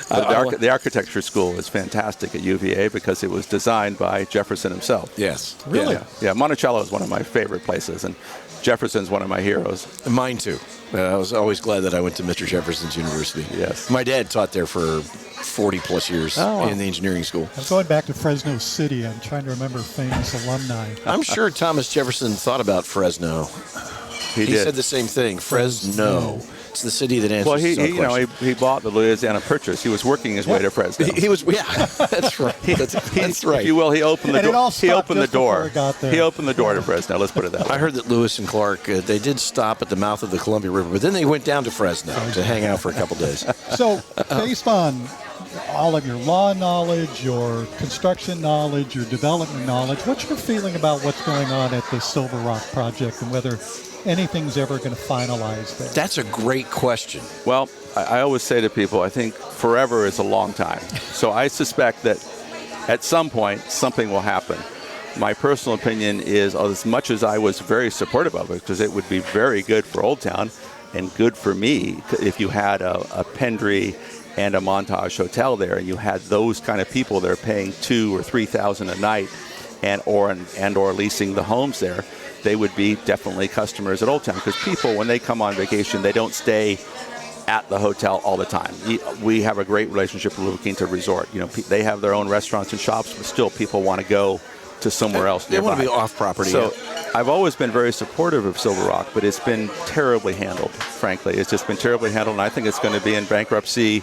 Speaker 5: The architecture school is fantastic at UVA because it was designed by Jefferson himself.
Speaker 3: Yes.
Speaker 4: Really?
Speaker 5: Yeah. Monticello is one of my favorite places, and Jefferson's one of my heroes.
Speaker 3: Mine too. I was always glad that I went to Mr. Jefferson's University.
Speaker 5: Yes.
Speaker 3: My dad taught there for 40 plus years in the engineering school.
Speaker 4: I'm going back to Fresno City. I'm trying to remember famous alumni.
Speaker 3: I'm sure Thomas Jefferson thought about Fresno. He
Speaker 5: did.
Speaker 3: said the same thing. Fresno. It's the city that answers his own question.
Speaker 5: he bought the Louisiana Purchase. He was working his way to Fresno.
Speaker 3: He was, that's right. That's right.
Speaker 5: If you will, he opened the door. He opened the door.
Speaker 4: He
Speaker 5: opened the door to Fresno. Let's put it that way.
Speaker 3: I heard that Lewis and Clark, they did stop at the mouth of the Columbia River, but then they went down to Fresno to hang out for a couple days.
Speaker 4: So, based on all of your law knowledge, your construction knowledge, your development knowledge, what's your feeling about what's going on at the Silver Rock project and whether anything's ever going to finalize there?
Speaker 3: That's a great question.
Speaker 5: Well, I always say to people, I think forever is a long time. So I suspect that at some point something will happen. My personal opinion is, as much as I was very supportive of it, because it would be very good for Old Town and good for me if you had a Pendry and a Montage Hotel there, and you had those kind of people that are paying $2,000 or $3,000 a night, and or leasing the homes there. They would be definitely customers at Old Town, because people, when they come on vacation, they don't stay at the hotel all the time. We have a great relationship with La Quinta Resort. They have their own restaurants and shops, but still people want to go to somewhere else nearby.
Speaker 3: They want to be off property.
Speaker 5: So I've always been very supportive of Silver Rock, but it's been terribly handled, frankly. It's just been terribly handled, and I think it's going to be in bankruptcy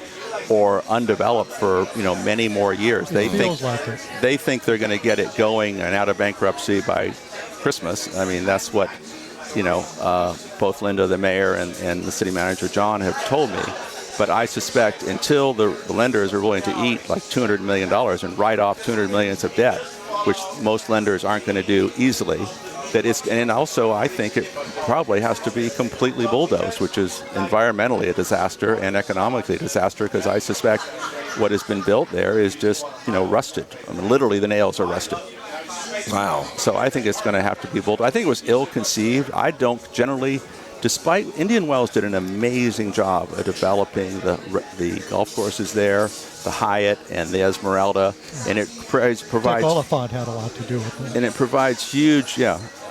Speaker 5: or undeveloped for many more years. They think they're going to get it going and out of bankruptcy by Christmas. I mean, that's what both Linda, the mayor, and the city manager, John, have told me. But I suspect until the lenders are willing to eat like $200 million and write off $200 million of debt, which most lenders aren't going to do easily, and also I think it probably has to be completely bulldozed, which is environmentally a disaster and economically a disaster, because I suspect what has been built there is just, rusted. I mean, literally the nails are rusted.
Speaker 3: Wow.
Speaker 5: So I think it's going to have to be bulldozed. I think it was ill-conceived. I don't generally, despite Indian Wells did an amazing job of developing the golf courses there, the Hyatt and the Esmeralda, and it provides.
Speaker 4: Oliphant had a lot to do with it.
Speaker 5: And it provides huge,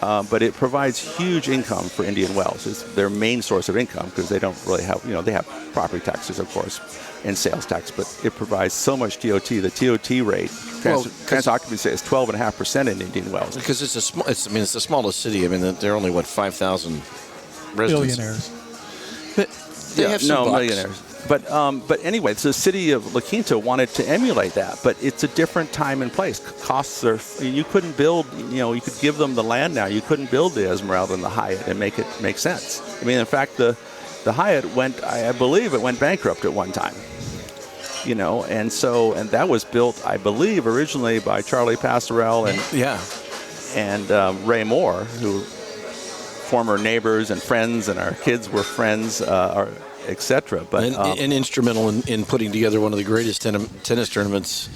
Speaker 5: but it provides huge income for Indian Wells. It's their main source of income because they don't really have, they have property taxes, of course, and sales tax, but it provides so much TOT. The TOT rate, trans occupancy, is 12.5% in Indian Wells.
Speaker 3: Because it's the smallest city. I mean, they're only 5,000 residents.
Speaker 4: Billionaires.
Speaker 3: But they have some bucks.
Speaker 5: Millionaires. But anyway, the city of La Quinta wanted to emulate that, but it's a different time and place. Costs are, you couldn't build, you could give them the land now. You couldn't build the Esmeralda and the Hyatt and make it make sense. I mean, in fact, the Hyatt I believe it went bankrupt at one time. And that was built, I believe, originally by Charlie Passerell and Ray Moore, who former neighbors and friends, and our kids were friends, etc. But
Speaker 3: and instrumental in putting together one of the greatest tennis tournaments,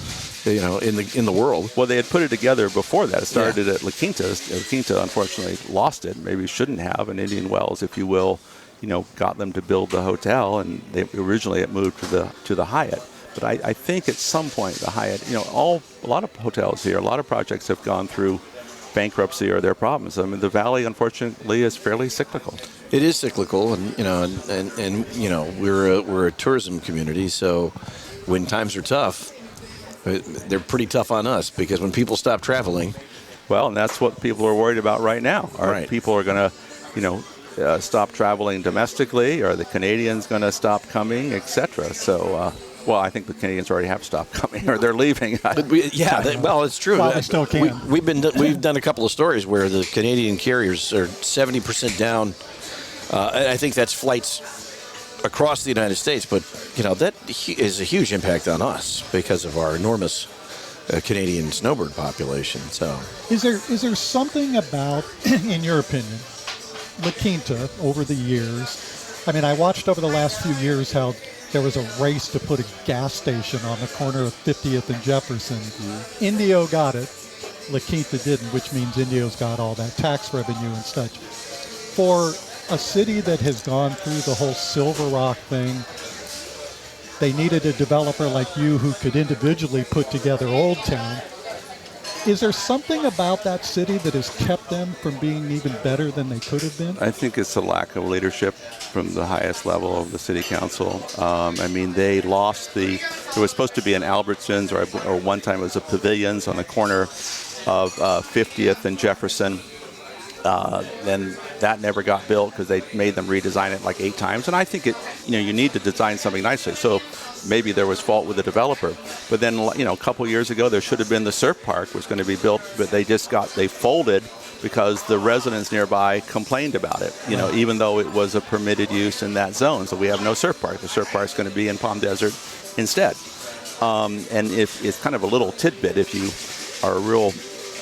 Speaker 3: in the world.
Speaker 5: Well, they had put it together before that. It started at La Quinta. La Quinta, unfortunately, lost it. Maybe shouldn't have. And Indian Wells, if you will, got them to build the hotel, and originally it moved to the Hyatt. But I think at some point the Hyatt, a lot of hotels here, a lot of projects have gone through bankruptcy or their problems. I mean, the Valley, unfortunately, is fairly cyclical.
Speaker 3: It is cyclical, and we're a tourism community, so when times are tough, they're pretty tough on us, because when people stop traveling.
Speaker 5: Well, and that's what people are worried about right now. People are going to, stop traveling domestically? Are the Canadians going to stop coming, etc.? So. Well, I think the Canadians already have stopped coming, or they're leaving.
Speaker 3: It's true.
Speaker 4: Well, they still can.
Speaker 3: We've done a couple of stories where the Canadian carriers are 70% down. I think that's flights across the United States, but that is a huge impact on us because of our enormous Canadian snowbird population. So,
Speaker 4: is there something about, in your opinion, La Quinta over the years? I mean, I watched over the last few years how there was a race to put a gas station on the corner of 50th and Jefferson. Mm-hmm. Indio got it. La Quinta didn't, which means Indio's got all that tax revenue and such. For a city that has gone through the whole Silver Rock thing, they needed a developer like you who could individually put together Old Town. Is there something about that city that has kept them from being even better than they could have been?
Speaker 5: I think it's a lack of leadership from the highest level of the city council. They lost there was supposed to be an Albertsons, or one time it was a Pavilions on the corner of 50th and Jefferson. Then that never got built because they made them redesign it like 8 times. And I think you need to design something nicely. So maybe there was fault with the developer. But then, a couple years ago, there should have been the surf park was going to be built, but they folded because the residents nearby complained about it, even though it was a permitted use in that zone. So we have no surf park. The surf park is going to be in Palm Desert instead. And if it's kind of a little tidbit, if you are a real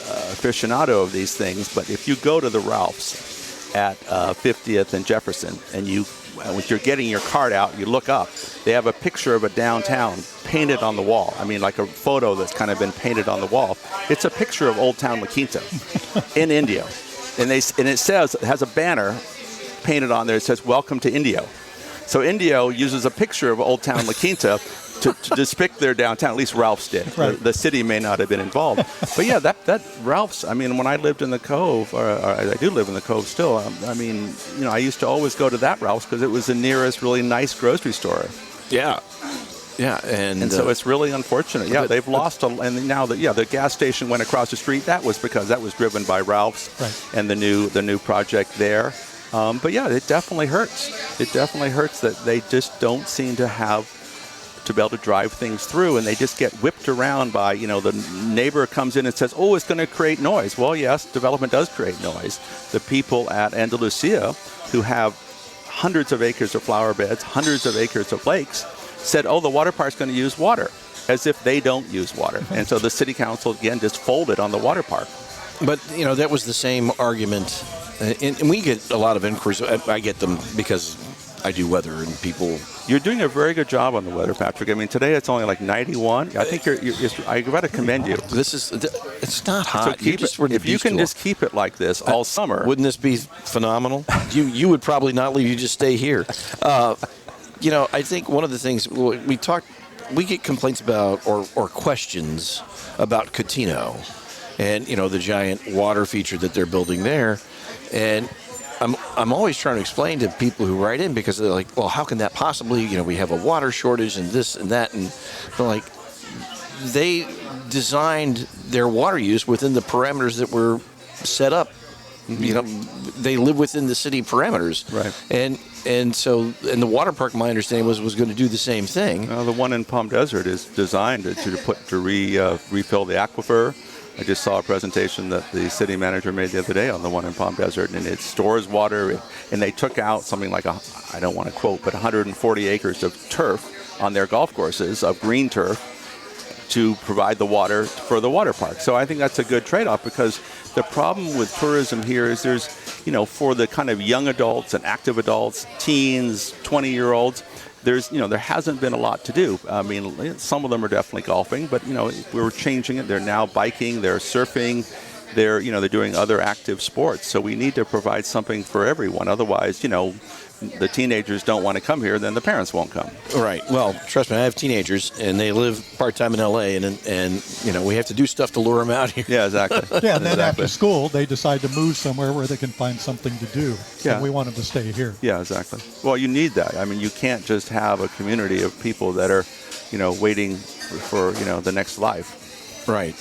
Speaker 5: aficionado of these things, but if you go to the Ralph's at 50th and Jefferson, and when you're getting your card out, you look up, they have a picture of a downtown painted on the wall. I mean, like a photo that's kind of been painted on the wall. It's a picture of Old Town La Quinta in Indio. And it has a banner painted on there. It says, "Welcome to Indio." So Indio uses a picture of Old Town La Quinta to depict their downtown. At least Ralph's did.
Speaker 4: Right.
Speaker 5: The city may not have been involved. But yeah, that Ralph's, I mean, when I lived in the Cove, or I do live in the Cove still, I mean, I used to always go to that Ralph's because it was the nearest really nice grocery store.
Speaker 3: Yeah. Yeah, and
Speaker 5: so it's really unfortunate. Yeah, they've lost, and now the gas station went across the street. That was because that was driven by Ralph's and the new project there. But yeah, it definitely hurts. It definitely hurts that they just don't seem to have to be able to drive things through, and they just get whipped around by, the neighbor comes in and says, oh, it's going to create noise. Well, yes, development does create noise. The people at Andalusia, who have hundreds of acres of flower beds, hundreds of acres of lakes, said, oh, the water park's going to use water, as if they don't use water. And so the city council, again, just folded on the water park.
Speaker 3: But, that was the same argument. And we get a lot of inquiries. I get them because I do weather and people.
Speaker 5: You're doing a very good job on the weather, Patrick. I mean, today it's only like 91. I think I got to commend you.
Speaker 3: It's not hot.
Speaker 5: So if you can just keep it like this all summer.
Speaker 3: Wouldn't this be phenomenal? You would probably not leave. You just stay here. I think one of the things we get complaints about or questions about Cotino and, the giant water feature that they're building there. And I'm always trying to explain to people who write in, because they're like, well, how can that possibly, we have a water shortage and this and that. And they're like, they designed their water use within the parameters that were set up. They live within the city parameters.
Speaker 5: Right.
Speaker 3: And so the water park, my understanding was going to do the same thing.
Speaker 5: The one in Palm Desert is designed to refill the aquifer. I just saw a presentation that the city manager made the other day on the one in Palm Desert, and it stores water, and they took out something like, I don't want to quote, but 140 acres of turf on their golf courses, of green turf, to provide the water for the water park. So I think that's a good trade-off, because the problem with tourism here is there's, for the kind of young adults and active adults, teens, 20-year-olds, there hasn't been a lot to do. I mean, some of them are definitely golfing, but, we're changing it. They're now biking, they're surfing, they're doing other active sports. So we need to provide something for everyone. Otherwise, the teenagers don't want to come here, then the parents won't come.
Speaker 3: Right. Well, trust me, I have teenagers, and they live part-time in L.A., and we have to do stuff to lure them out here.
Speaker 5: Yeah, exactly.
Speaker 4: Yeah, and then after school, they decide to move somewhere where they can find something to do.
Speaker 5: Yeah.
Speaker 4: And we want them to stay here.
Speaker 5: Yeah, exactly. Well, you need that. I mean, you can't just have a community of people that are, waiting for, the next life.
Speaker 3: Right.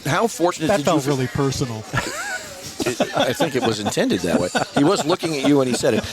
Speaker 3: How fortunate
Speaker 4: that
Speaker 3: did
Speaker 4: felt
Speaker 3: you
Speaker 4: really personal.
Speaker 3: I think it was intended that way. He was looking at you when he said it.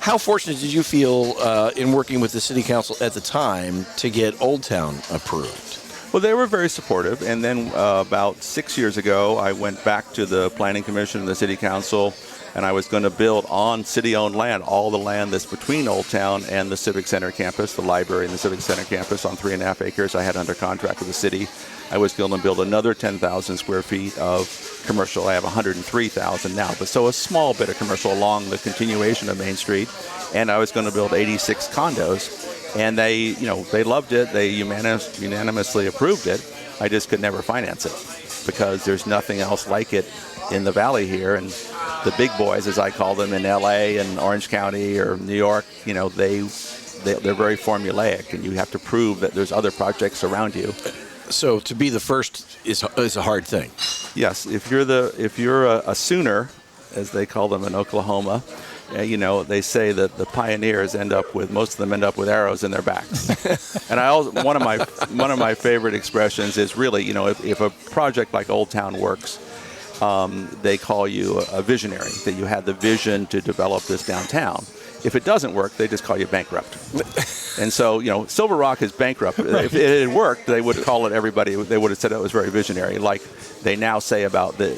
Speaker 3: How fortunate did you feel in working with the city council at the time to get Old Town approved?
Speaker 5: Well, they were very supportive. And then about 6 years ago, I went back to the Planning Commission and the city council, and I was going to build on city-owned land, all the land that's between Old Town and the Civic Center campus, the library and the Civic Center campus, on 3.5 acres I had under contract with the city. I was going to build another 10,000 square feet of commercial. I have 103,000 now, but so a small bit of commercial along the continuation of Main Street. And I was going to build 86 condos, and they loved it. They unanimously approved it. I just could never finance it because there's nothing else like it in the valley here. And the big boys, as I call them, in LA and Orange County or New York, they're very formulaic, and you have to prove that there's other projects around you.
Speaker 3: So to be the first is a hard thing.
Speaker 5: Yes, if you're a Sooner, as they call them in Oklahoma, they say that the pioneers most of them end up with arrows in their backs. And one of my favorite expressions is really, if a project like Old Town works, they call you a visionary, that you had the vision to develop this downtown. If it doesn't work, they just call you bankrupt. And so, Silver Rock is bankrupt. Right. If it had worked, they would call it everybody. They would have said it was very visionary, like they now say about the,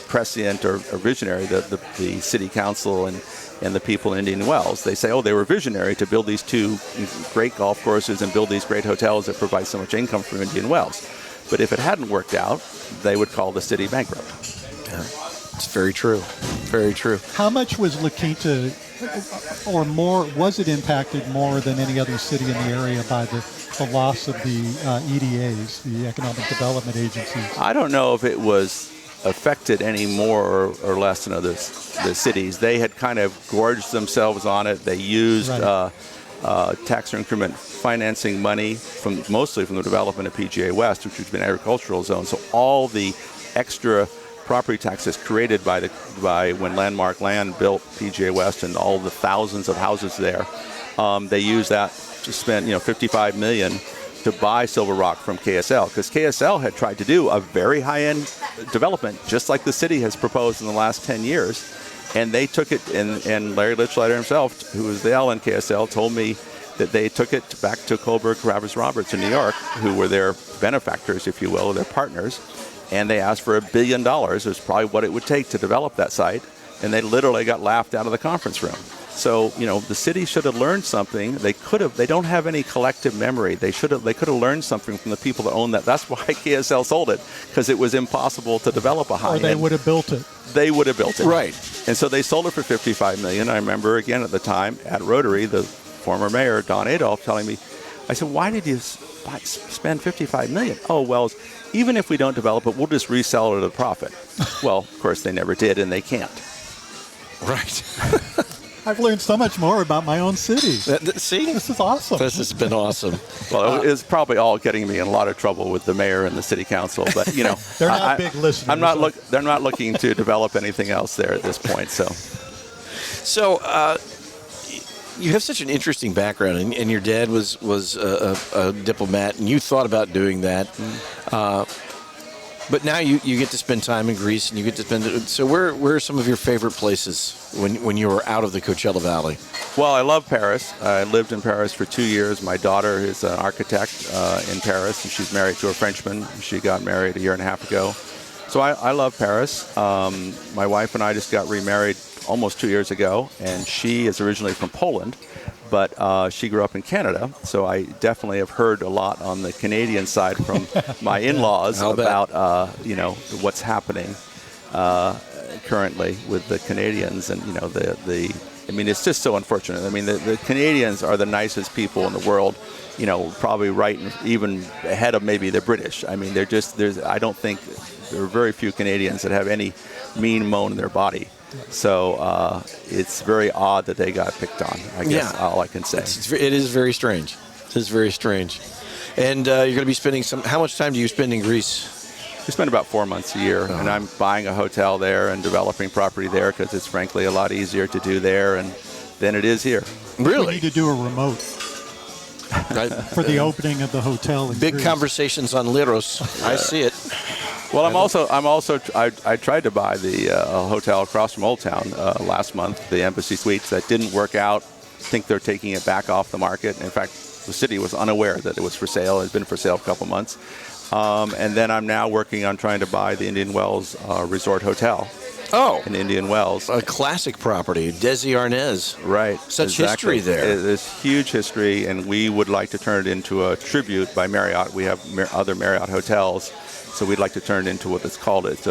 Speaker 5: prescient or visionary, the city council and the people in Indian Wells. They say, they were visionary to build these two great golf courses and build these great hotels that provide so much income for Indian Wells. But if it hadn't worked out, they would call the city bankrupt.
Speaker 3: Yeah. It's very true. Very true.
Speaker 4: How much was La Quinta, or more, was it impacted more than any other city in the area by the loss of the EDAs, the Economic Development Agencies?
Speaker 5: I don't know if it was affected any more or less than the cities. They had kind of gorged themselves on it. They used tax increment financing money mostly from the development of PGA West, which has been agricultural zone. So all the extra property taxes created by when Landmark Land built PGA West and all the thousands of houses there, they used that to spend $55 million to buy Silver Rock from KSL, because KSL had tried to do a very high-end development, just like the city has proposed in the last 10 years. And they took it, and Larry Lichleiter himself, who was the L in KSL, told me that they took it back to Kohlberg Kravis Roberts in New York, who were their benefactors, if you will, their partners, and they asked for $1 billion. It was probably what it would take to develop that site, and they literally got laughed out of the conference room. So, the city should have learned something. They don't have any collective memory. They could have learned something from the people that own that. That's why KSL sold it, because it was impossible to develop a high-end.
Speaker 4: Or they would have built it.
Speaker 5: They would have built it.
Speaker 3: Right.
Speaker 5: And so they sold it for $55 million. I remember, again, at the time, at Rotary, the former mayor, Don Adolph, telling me, I said, why did you spend $55 million? Oh, well, even if we don't develop it, we'll just resell it at a profit. Well, of course, they never did, and they can't.
Speaker 3: Right.
Speaker 4: I've learned so much more about my own city.
Speaker 3: See?
Speaker 4: This is awesome.
Speaker 3: This has been awesome.
Speaker 5: Well, it's probably all getting me in a lot of trouble with the mayor and the city council, but
Speaker 4: They're not big listeners.
Speaker 5: They're not looking to develop anything else there at this point.
Speaker 3: So, you have such an interesting background, and your dad was a diplomat, and you thought about doing that. But now you get to spend time in Greece, and you get to spend. So where are some of your favorite places when you were out of the Coachella Valley?
Speaker 5: Well, I love Paris. I lived in Paris for 2 years. My daughter is an architect in Paris, and she's married to a Frenchman. She got married a year and a half ago. So I love Paris. My wife and I just got remarried almost 2 years ago, and she is originally from Poland, but she grew up in Canada. So I definitely have heard a lot on the Canadian side from my in-laws about what's happening currently with the Canadians, and it's just so unfortunate. I mean, the Canadians are the nicest people in the world, probably right even ahead of maybe the British. I mean, I don't think there are very few Canadians that have any mean bone in their body. So it's very odd that they got picked on, I guess, all I can say.
Speaker 3: It is very strange. It is very strange. And you're going to be spending how much time do you spend in Greece?
Speaker 5: We spend about 4 months a year, and I'm buying a hotel there and developing property there because it's frankly a lot easier to do there than it is here.
Speaker 3: Really?
Speaker 4: We need to do a remote for the opening of the hotel in
Speaker 3: Big
Speaker 4: Greece.
Speaker 3: Conversations on Liros. I see it.
Speaker 5: Well, I tried to buy the hotel across from Old Town last month, the Embassy Suites. That didn't work out. I think they're taking it back off the market. In fact, the city was unaware that it was for sale. It had been for sale a couple months. And then I'm now working on trying to buy the Indian Wells Resort Hotel.
Speaker 3: Oh.
Speaker 5: In Indian Wells.
Speaker 3: A classic property, Desi Arnaz.
Speaker 5: Right.
Speaker 3: Such history there.
Speaker 5: There's huge history, and we would like to turn it into a tribute by Marriott. We have other Marriott hotels, so we'd like to turn it into what it's called. It's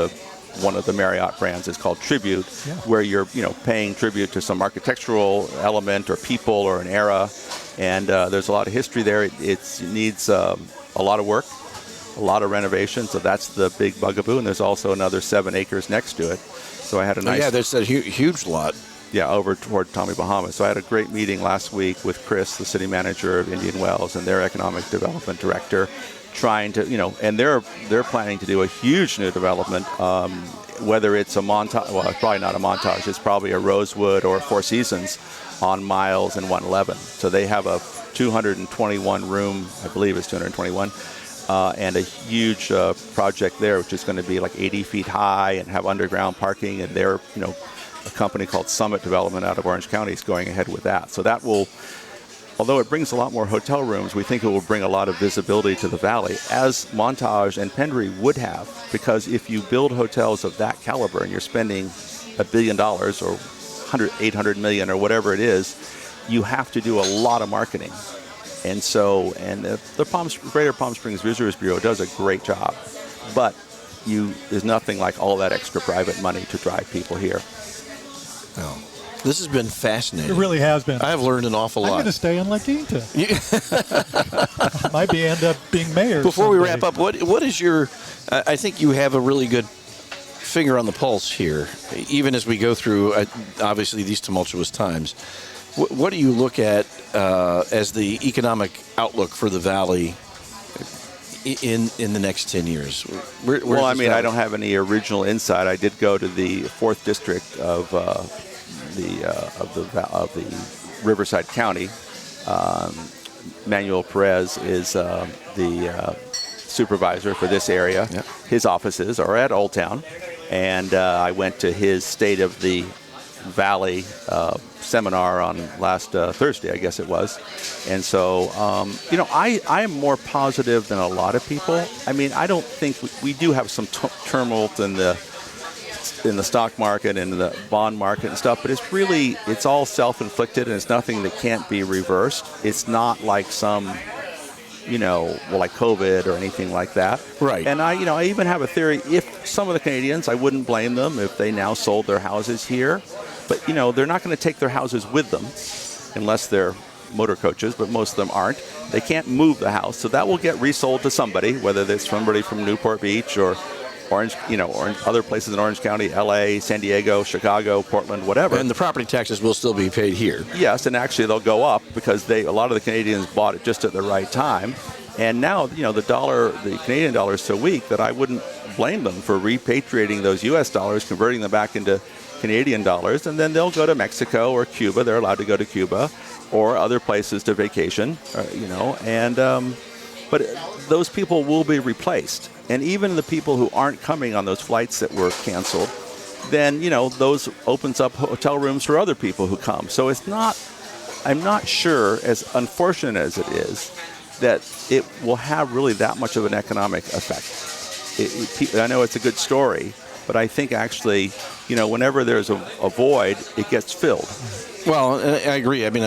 Speaker 5: one of the Marriott brands. It's called Tribute, where you're paying tribute to some architectural element or people or an era, and there's a lot of history there. It needs a lot of work, a lot of renovation, so that's the big bugaboo, and there's also another 7 acres next to it. So I had a nice...
Speaker 3: there's a huge lot.
Speaker 5: Yeah, over toward Tommy Bahama. So I had a great meeting last week with Chris, the city manager of Indian Wells, and their economic development director, trying to, and they're planning to do a huge new development, whether it's a montage, well, it's probably not a montage, it's probably a Rosewood or a Four Seasons on Miles and 111. So they have a 221 room, I believe it's 221, and a huge project there, which is going to be like 80 feet high and have underground parking. And they're, a company called Summit Development out of Orange County is going ahead with that. So that will, although it brings a lot more hotel rooms, we think it will bring a lot of visibility to the valley, as Montage and Pendry would have. Because if you build hotels of that caliber and you're spending $1 billion or 800 million or whatever it is, you have to do a lot of marketing. And so, the Greater Palm Springs Visitors Bureau does a great job, but there's nothing like all that extra private money to drive people here.
Speaker 3: Oh, this has been fascinating.
Speaker 4: It really has been.
Speaker 3: I've learned an awful lot.
Speaker 4: I'm going to stay in La Quinta. Might end up being mayor.
Speaker 3: Before
Speaker 4: someday.
Speaker 3: we wrap up, what is your? I think you have a really good finger on the pulse here, even as we go through obviously these tumultuous times. What do you look at as the economic outlook for the valley in the next 10 years?
Speaker 5: Well, I mean, I don't have any original insight. I did go to the 4th district of the Riverside County. Manuel Perez is the supervisor for this area.
Speaker 3: Yeah.
Speaker 5: His offices are at Old Town, and I went to his State of the Valley seminar on last Thursday, I guess it was. And so, I am more positive than a lot of people. I mean, I don't think we do have some turmoil in the stock market and the bond market and stuff, but it's all self-inflicted, and it's nothing that can't be reversed. It's not like some, like COVID or anything like that.
Speaker 3: Right.
Speaker 5: And I even have a theory. If some of the Canadians, I wouldn't blame them if they now sold their houses here, but they're not going to take their houses with them unless they're motor coaches, but most of them aren't. They can't move the house, so that will get resold to somebody, whether it's somebody from Newport Beach or Orange, or other places in Orange County, LA, San Diego, Chicago, Portland, whatever.
Speaker 3: And the property taxes will still be paid here.
Speaker 5: Yes, and actually they'll go up because a lot of the Canadians bought it just at the right time. And now, the Canadian dollar is so weak that I wouldn't blame them for repatriating those U.S. dollars, converting them back into Canadian dollars, and then they'll go to Mexico or Cuba. They're allowed to go to Cuba or other places to vacation, but those people will be replaced. And even the people who aren't coming on those flights that were canceled, then, those opens up hotel rooms for other people who come. So I'm not sure, as unfortunate as it is, that it will have really that much of an economic effect. I know it's a good story, but I think actually, whenever there's a void, it gets filled.
Speaker 3: Well, I agree. I mean,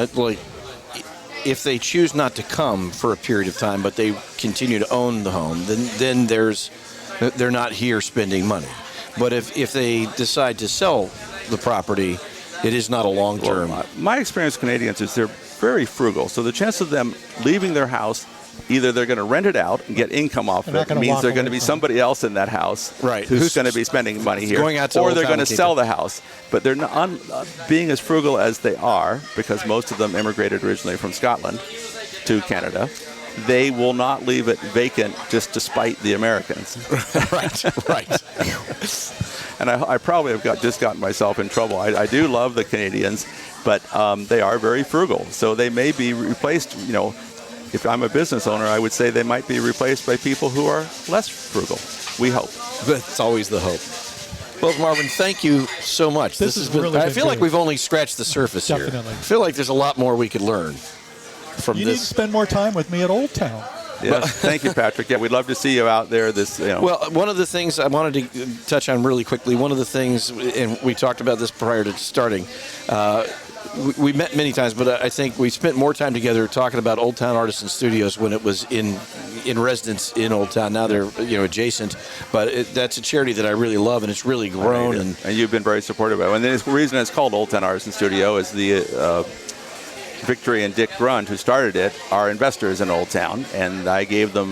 Speaker 3: if they choose not to come for a period of time, but they continue to own the home, then they're not here spending money. But if they decide to sell the property, it is not a long-term.
Speaker 5: Well, my experience with Canadians is they're very frugal. So the chance of them leaving their house, either they're going to rent it out and get income off it, means there's going to be somebody else in that house who's going to be spending money here, or they're going to sell the house. But they're not being as frugal as they are, because most of them immigrated originally from Scotland to Canada. They will not leave it vacant just to spite the Americans.
Speaker 3: Right.
Speaker 5: And I probably have just gotten myself in trouble. I do love the Canadians, but they are very frugal. So they may be replaced, if I'm a business owner, I would say they might be replaced by people who are less frugal. We hope.
Speaker 3: That's always the hope. Wells Marvin, thank you so much.
Speaker 4: This has been really
Speaker 3: I feel
Speaker 4: good.
Speaker 3: like we've only scratched the surface here.
Speaker 4: Definitely.
Speaker 3: I feel like there's a lot more we could learn from
Speaker 4: You
Speaker 3: this.
Speaker 4: need to spend more time with me at Old Town.
Speaker 5: Yes, thank you, Patrick. Yeah, we'd love to see you out there.
Speaker 3: Well, one of the things I wanted to touch on really quickly, one of the things, and we talked about this prior to starting, we met many times, but I think we spent more time together talking about Old Town Artists and Studios when it was in residence in Old Town. Now they're adjacent, but that's a charity that I really love, and it's really grown. And
Speaker 5: you've been very supportive of it. And the reason it's called Old Town Artists and Studio is the Victory and Dick Grund, who started it, are investors in Old Town, and I gave them,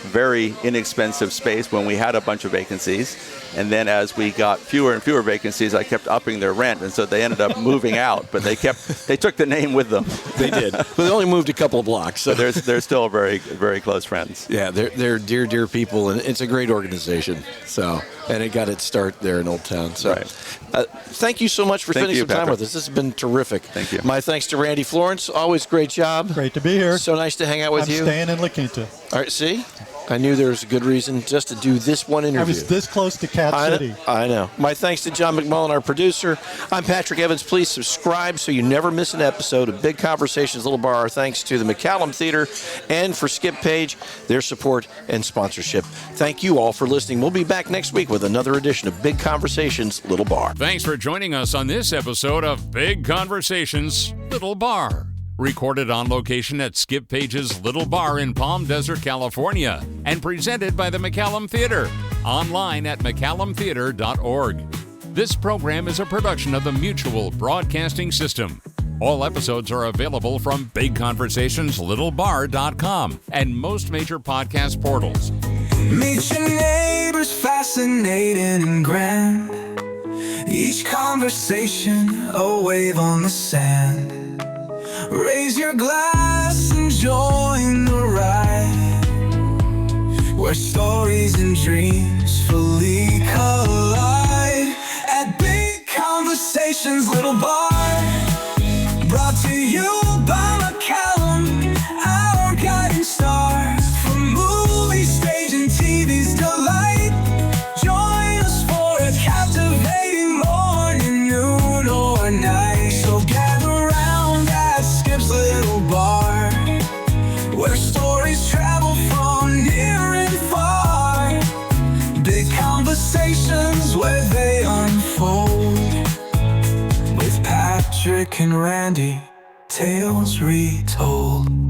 Speaker 5: very inexpensive space when we had a bunch of vacancies. And then as we got fewer and fewer vacancies, I kept upping their rent, and so they ended up moving out. But they took the name with them.
Speaker 3: They did. But they only moved a couple of blocks. So
Speaker 5: they're still very, very close friends.
Speaker 3: Yeah, they're dear people, and it's a great organization. So, and it got its start there in Old Town. So,
Speaker 5: right.
Speaker 3: Thank you so much for spending some time
Speaker 5: Patrick.
Speaker 3: with us. This has been terrific.
Speaker 5: Thank you.
Speaker 3: My thanks to Randy Florence. Always great job.
Speaker 4: Great to be here.
Speaker 3: So nice to hang out with
Speaker 4: I'm
Speaker 3: you.
Speaker 4: staying in La Quinta.
Speaker 3: All right, see? I knew there was a good reason just to do this one interview.
Speaker 4: I was this close to Cat City.
Speaker 3: I know. My thanks to John McMullen, our producer. I'm Patrick Evans. Please subscribe so you never miss an episode of Big Conversations Little Bar. Our thanks to the McCallum Theater and for Skip Page, their support and sponsorship. Thank you all for listening. We'll be back next week with another edition of Big Conversations Little Bar.
Speaker 2: Thanks for joining us on this episode of Big Conversations Little Bar. Recorded on location at Skip Page's Little Bar in Palm Desert, California, and presented by the McCallum Theater. Online at McCallumTheater.org. This program is a production of the Mutual Broadcasting System. All episodes are available from BigConversationsLittleBar.com and most major podcast portals.
Speaker 1: Meet your neighbors, fascinating and grand. Each conversation, a wave on the sand. Raise your glass and join the ride, where stories and dreams fully collide. At Big Conversations Little Bar, brought to you by McCallum, our guiding star. From movie, stage, and TV's delight, join us for a captivating morning, noon, or night. So gather round at Skip's Little Bar, where stories travel from near and far. Big conversations where they unfold, with Patrick and Randy, tales retold.